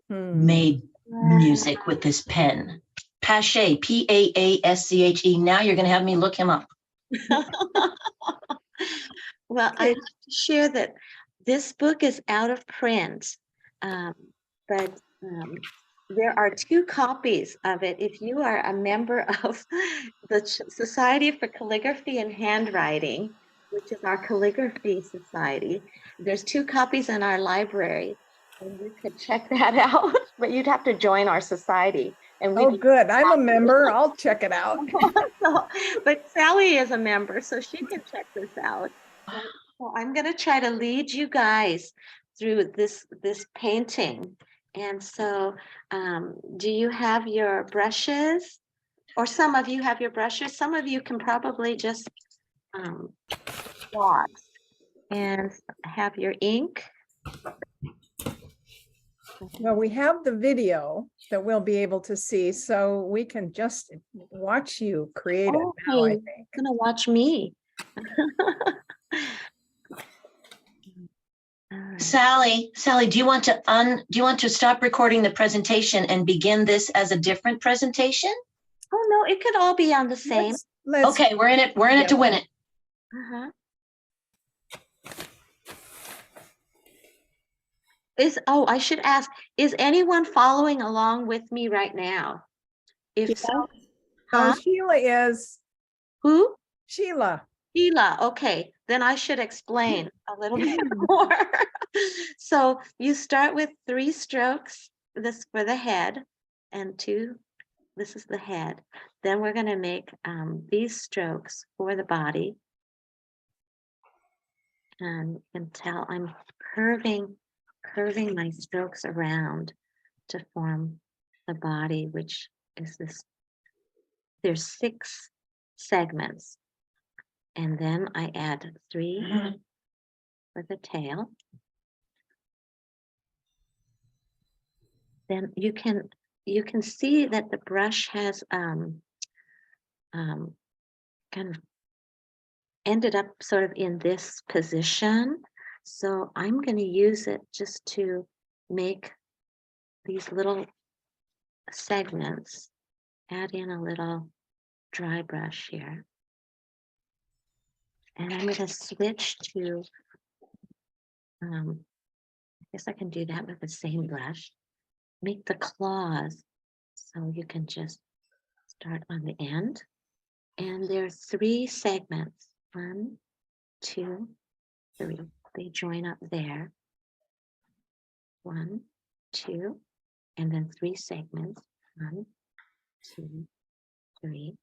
made music with his pen. Pache, Paasche. Now you're going to have me look him up.
well, I have to share that this book is out of print, but there are 2 copies of it. If you are a member of the Society for Calligraphy and Handwriting, which is our calligraphy society, there's 2 copies in our library, and you could check that out. But you'd have to join our society. And
Oh, good. I'm a member. I'll check it out.
but Sally is a member, so she can check this out. So I'm going to try to lead you guys through this painting. And so do you have your brushes? Or some of you have your brushes. Some of you can probably just blot and have your ink.
Well, we have the video that we'll be able to see, so we can just watch you create it now, I
Okay,
think.
you're gonna watch me.
Sally, do you want to stop recording the presentation and begin this as a different presentation?
Oh no, it could all be on the same.
Let's
Okay, we're in it. We're in it to win it.
Uh-huh. I should ask, is anyone following along with me right now? If so,
Oh, Sheila is.
who?
Sheila.
Sheila, okay, then I should explain a little bit more. So you start with 3 strokes, this for the head, and 2, this is the head. Then we're gonna make these strokes for the body. And you can tell I'm curving my strokes around to form the body, which is this. There's 6 segments. And then I add 3 for the tail. Then you can see that the brush has kind of ended up sort of in this position. So I'm going to use it just to make these little segments, add in a little dry brush here. And I'm going to switch to, I guess I can do that with the same brush. Make the claws so you can just start on the end. And there are 3 segments. 1, 2, 3. They join up there. 1, 2, and then 3 segments. 1, 2, 3.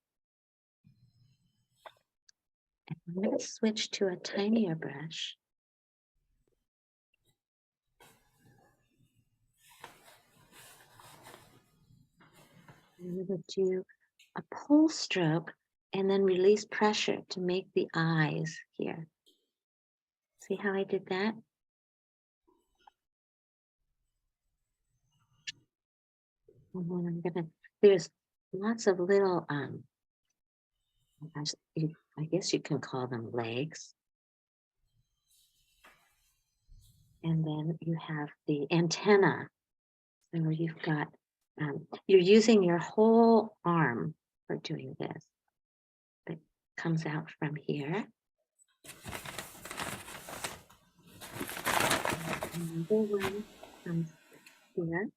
And I'm going to switch to a tinier brush. I'm going to do a pull stroke and then release pressure to make the eyes here. See how I did that? And then I'm gonna, there's lots of little, I guess you can call them legs. And then you have the antenna. So you've got, you're using your whole arm for doing this. It comes out from here. Another one comes here.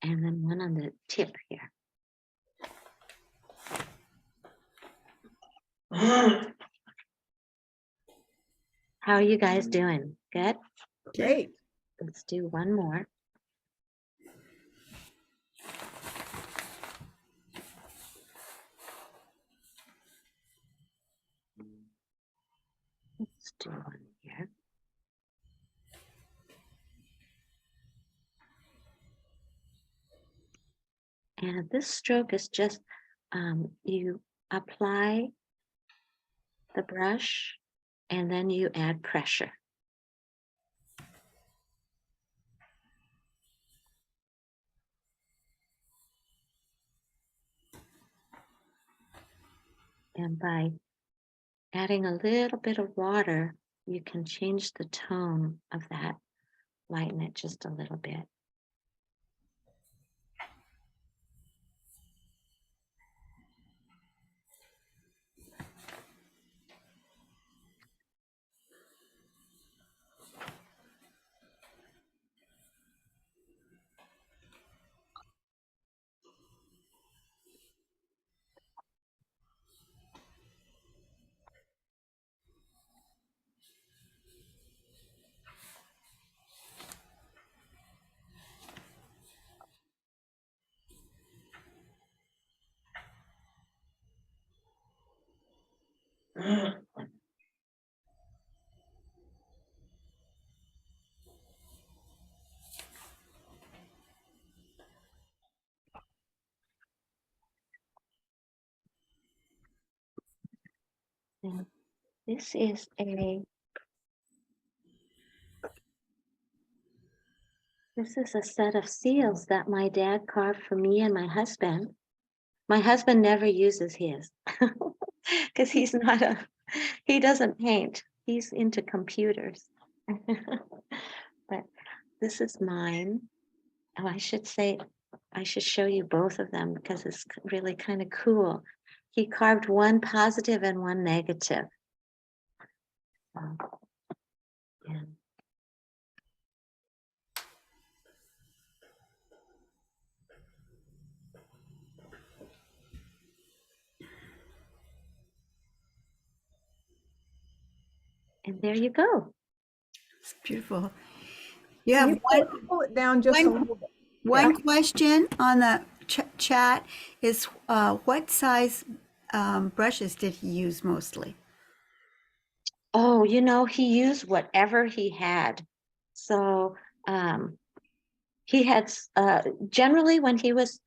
And then one on the tip here. How are you guys doing? Good?
Great.
Let's do one more. Let's do one here. And this stroke is just, you apply the brush and then you add pressure. And by adding a little bit of water, you can change the tone of that, lighten it just a little bit. And this is a set of seals that my dad carved for me and my husband. My husband never uses his because he doesn't paint. He's into computers. But this is mine. Oh, I should show you both of them because it's really kind of cool. He carved one positive and one negative. Yeah. And there you go.
It's beautiful. Yeah,
Can you pull it down just a
one-
little bit?
one question on the chat is what size brushes did he use mostly?
Oh, he used whatever he had. So he had, generally when he was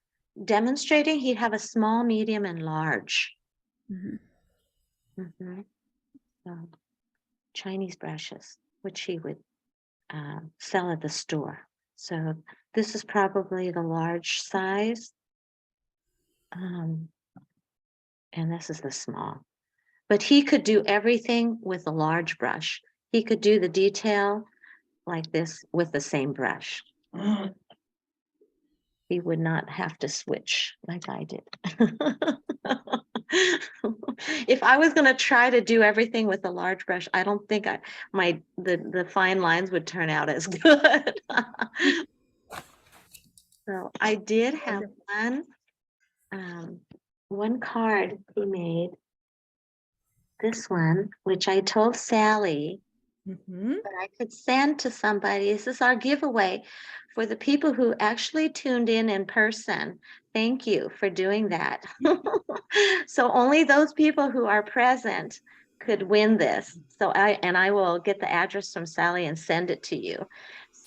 demonstrating, he'd have a small, medium, and large.
Mhm.
So, Chinese brushes, which he would sell at the store. So this is probably the large size. And this is the small. But he could do everything with a large brush. He could do the detail like this with the same brush. He would not have to switch like I did. If I was going to try to do everything with a large brush, I don't think the fine lines would turn out as good. So I did have one card he made, this one, which I told Sally that I could send to somebody. This is our giveaway for the people who actually tuned in person. Thank you for doing that. So only those people who are present could win this. So I will get the address from Sally and send it to you.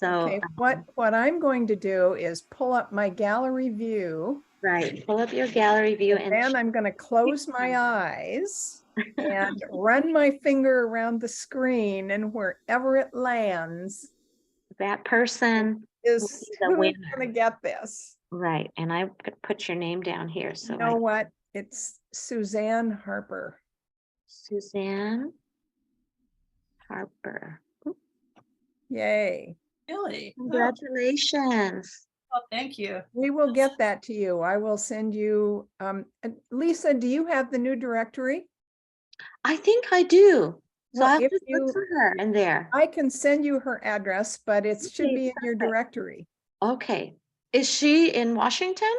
So,
Okay, what I'm going to do is pull up my gallery view.
right, pull up your gallery view
And then I'm going to close my eyes and run my finger around the screen, and wherever it lands
that person will
is
be the
who's
winner.
going to get this.
Right, and I could put your name down here, so
You know what? It's Suzanne Harper.
Suzanne Harper.
Yay.
Really? Oh,
Congratulations.
well, thank you.
We will get that to you. I will send you, Lisa, do you have the new directory?
I think I do. So
Well,
I'll
if
just look
you-
for her in there.
I can send you her address, but it should
Okay,
be in your
perfect.
directory.
Okay. Is she in Washington?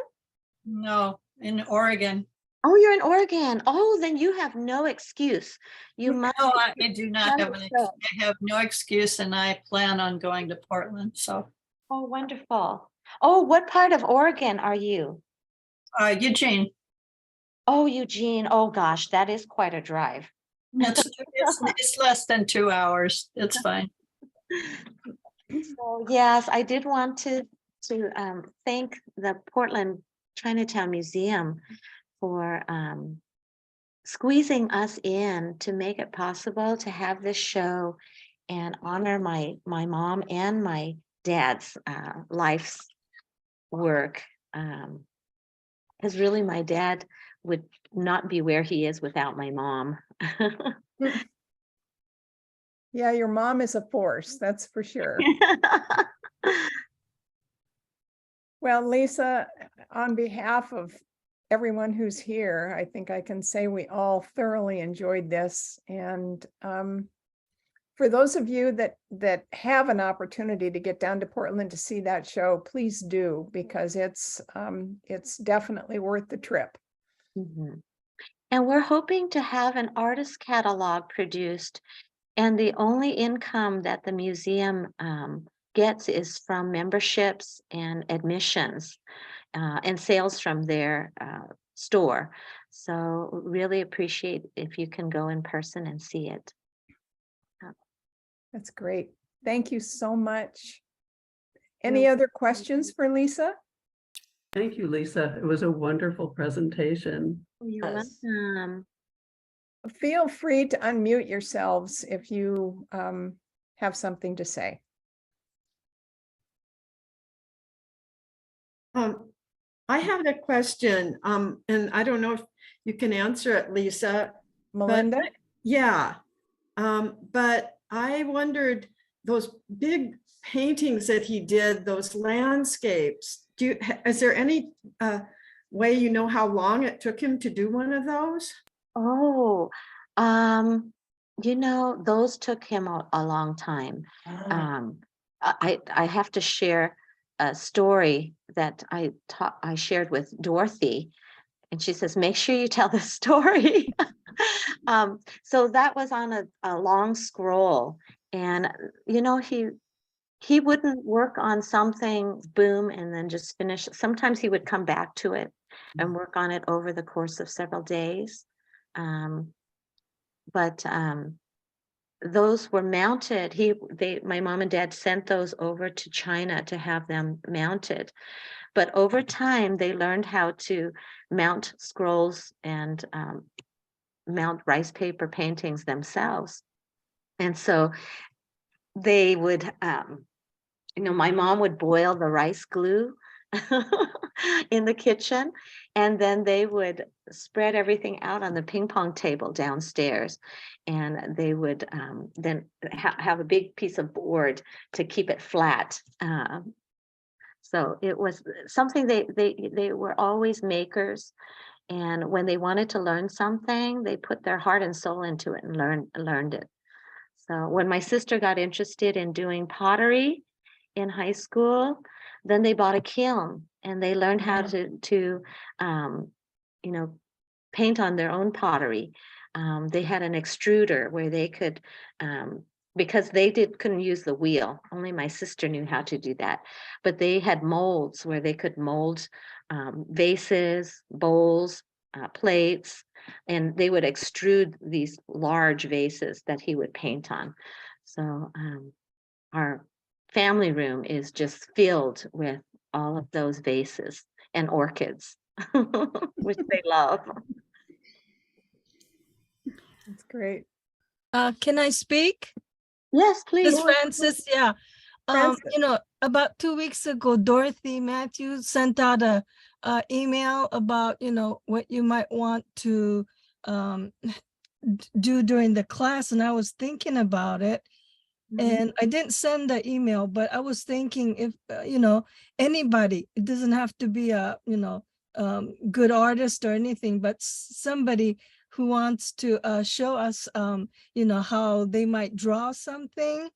No, in Oregon.
Oh, you're in Oregon. Oh, then you have no excuse. You must.
No, I do not have
Wonderful.
I have no excuse, and I plan on going to Portland. So,
Oh, wonderful. Oh, what part of Oregon are you?
Eugene,
Oh, Eugene. Oh, gosh, that is quite a drive.
it's less than 2 hours. It's fine.
So yes, I did want to thank the Portland Chinatown Museum for squeezing us in to make it possible to have this show and honor my mom and my dad's life's work. Because really, my dad would not be where he is without my mom.
Yeah, your mom is a force, that's for sure. Well, Lisa, on behalf of everyone who's here, I think I can say we all thoroughly enjoyed this. And for those of you that have an opportunity to get down to Portland to see that show, please do, because it's definitely worth the trip.
Mhm. And we're hoping to have an artist catalog produced, and the only income that the museum gets is from memberships and admissions and sales from their store. So really appreciate if you can go in person and see it.
That's great. Thank you so much. Any other questions for Lisa?
Thank you, Lisa. It was a wonderful presentation.
You're
Yes.
welcome.
Feel free to unmute yourselves if you have something to say.
I have a question, and I don't know if you can answer it, Lisa.
Melinda?
Yeah, but I wondered, those big paintings that he did, those landscapes, is there any way you know how long it took him to do one of those?
Oh, those took him a long time. I have to share a story that I shared with Dorothy, and she says, make sure you tell the story. So that was on a long scroll, and he wouldn't work on something, boom, and then just finish. Sometimes he would come back to it and work on it over the course of several days. But those were mounted. My mom and dad sent those over to China to have them mounted. But over time, they learned how to mount scrolls and mount rice paper paintings themselves. And so they would, my mom would boil the rice glue in the kitchen, and then they would spread everything out on the ping pong table downstairs, and they would then have a big piece of board to keep it flat. So it was something they were always makers, and when they wanted to learn something, they put their heart and soul into it and learned it. So when my sister got interested in doing pottery in high school, then they bought a kiln and they learned how to paint on their own pottery. They had an extruder where they could, because they couldn't use the wheel. Only my sister knew how to do that. But they had molds where they could mold vases, bowls, plates, and they would extrude these large vases that he would paint on. So our family room is just filled with all of those vases and orchids, which they love.
That's great.
Can I speak?
Yes, please.
This Francis, yeah.
Francis.
You know, about 2 weeks ago, Dorothy Matthews sent out a email about, you know, what you might want to do during the class, and I was thinking about it. And I didn't send the email, but I was thinking if, you know, anybody, it doesn't have to be a, you know, good artist or anything, but somebody who wants to show us, you know, how they might draw something.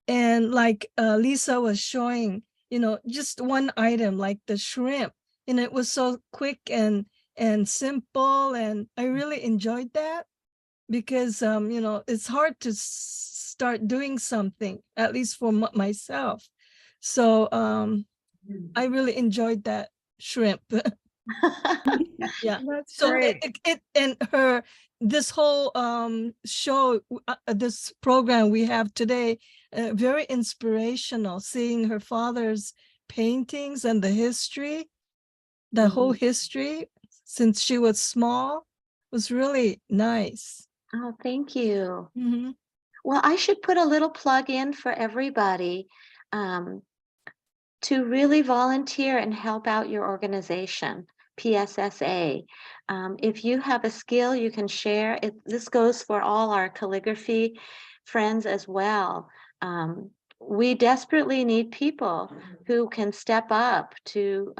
And like Lisa was showing, you know, just one item like the shrimp, and it was so quick and simple, and I really enjoyed that because you know, it's hard to start doing something, at least for myself. So I really enjoyed that shrimp. Yeah.
That's
So
great.
it and her, this whole show, this program we have today, very inspirational, seeing her father's paintings and the history, the whole history since she was small, was really nice.
Oh, thank you.
Mhm.
Well, I should put a little plug in for everybody to really volunteer and help out your organization, PSSA. If you have a skill you can share, this goes for all our calligraphy friends as well. We desperately need people who can step up to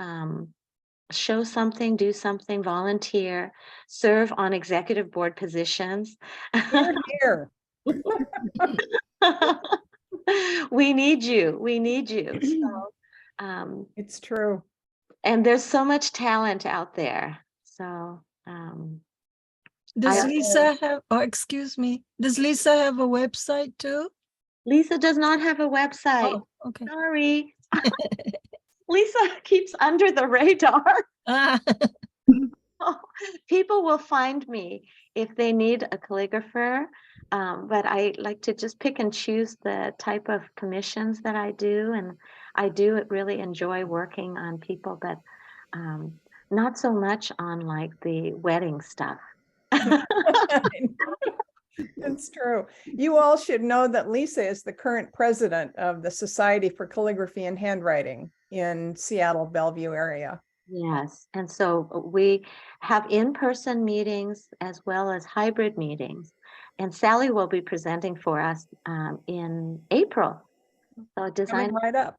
show something, do something, volunteer, serve on executive board positions.
Here, here.
We need you. We need you. So,
It's true.
and there's so much talent out there. So,
Does
I-
Lisa have, oh, excuse me, does Lisa have a website too?
Lisa does not have a website.
Oh, okay.
Sorry. Lisa keeps under the radar.
Ah,
People will find me if they need a calligrapher, but I like to just pick and choose the type of commissions that I do, and I do really enjoy working on people, but not so much on like the wedding stuff.
It's true. You all should know that Lisa is the current president of the Society for Calligraphy and Handwriting in Seattle, Bellevue area.
Yes, and so we have in-person meetings as well as hybrid meetings. And Sally will be presenting for us in April. So design.
Coming right up.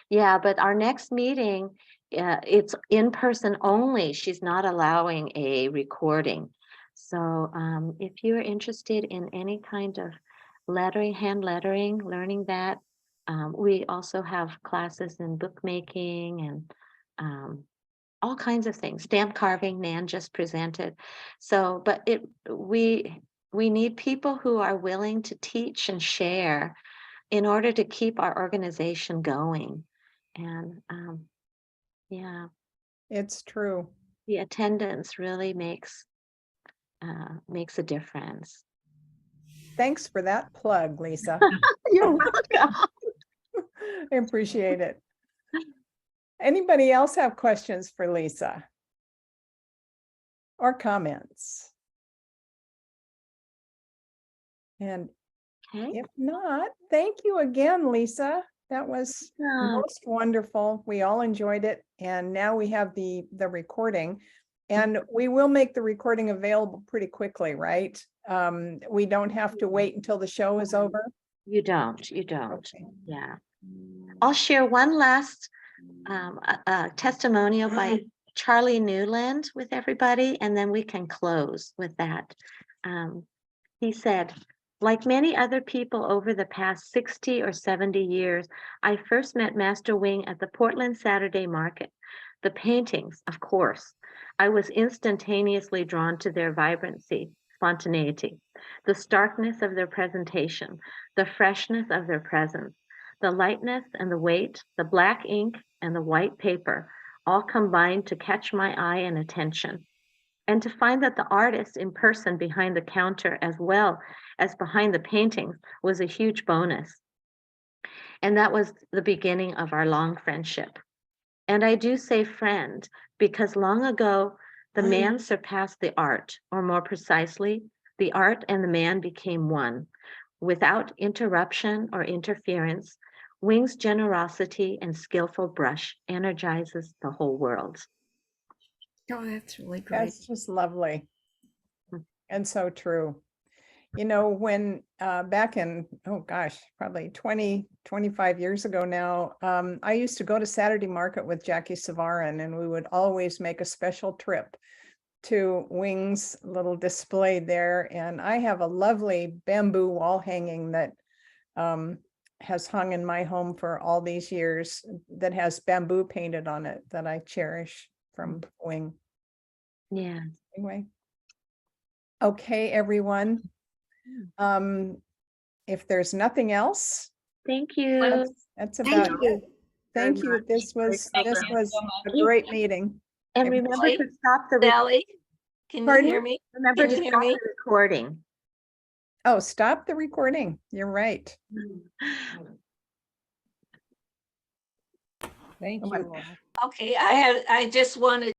Yeah, but our next meeting, it's in person only. She's not allowing a recording. So if you're interested in any kind of lettering, hand lettering, learning that, we also have classes in bookmaking and all kinds of things. Stamp carving, Nan just presented. So, but we need people who are willing to teach and share in order to keep our organization going. And yeah,
It's true.
the attendance really makes a difference.
Thanks for that plug, Lisa.
You're welcome.
I appreciate it. Anybody else have questions for Lisa? Or comments? And
Okay.
if not, thank you again, Lisa. That was most wonderful. We all enjoyed it. And now we have the recording. And we will make the recording available pretty quickly, right? We don't have to wait until the show is over.
You don't.
Okay.
Yeah. I'll share one last testimonial by Charlie Newland with everybody, and then we can close with that. He said, like many other people over the past 60 or 70 years, I first met Master Wing at the Portland Saturday Market. The paintings, of course. I was instantaneously drawn to their vibrancy, spontaneity, the starkness of their presentation, the freshness of their presence, the lightness and the weight, the black ink and the white paper, all combined to catch my eye and attention. And to find that the artist in person behind the counter as well as behind the paintings was a huge bonus. And that was the beginning of our long friendship. And I do say friend because long ago, the man surpassed the art, or more precisely, the art and the man became one. Without interruption or interference, Wing's generosity and skillful brush energizes the whole world.
Oh, that's really great.
That's just lovely. And so true. You know, when back in, oh gosh, probably 20, 25 years ago now, I used to go to Saturday Market with Jackie Savarin, and we would always make a special trip to Wing's little display there. And I have a lovely bamboo wall hanging that has hung in my home for all these years that has bamboo painted on it that I cherish from Wing.
Yeah.
Anyway. Okay, everyone. If there's nothing else,
Thank you.
that's
Thank
about
you.
it. Thank you. This was
Thank you so
a
much.
great meeting.
And remember
Sally?
to stop the
Sally, can you
Pardon?
hear me?
remember
Can
to
you hear
stop
me?
the recording.
Oh, stop the recording. You're right.
Thank
Oh, my-
you all.
Okay, I just wanted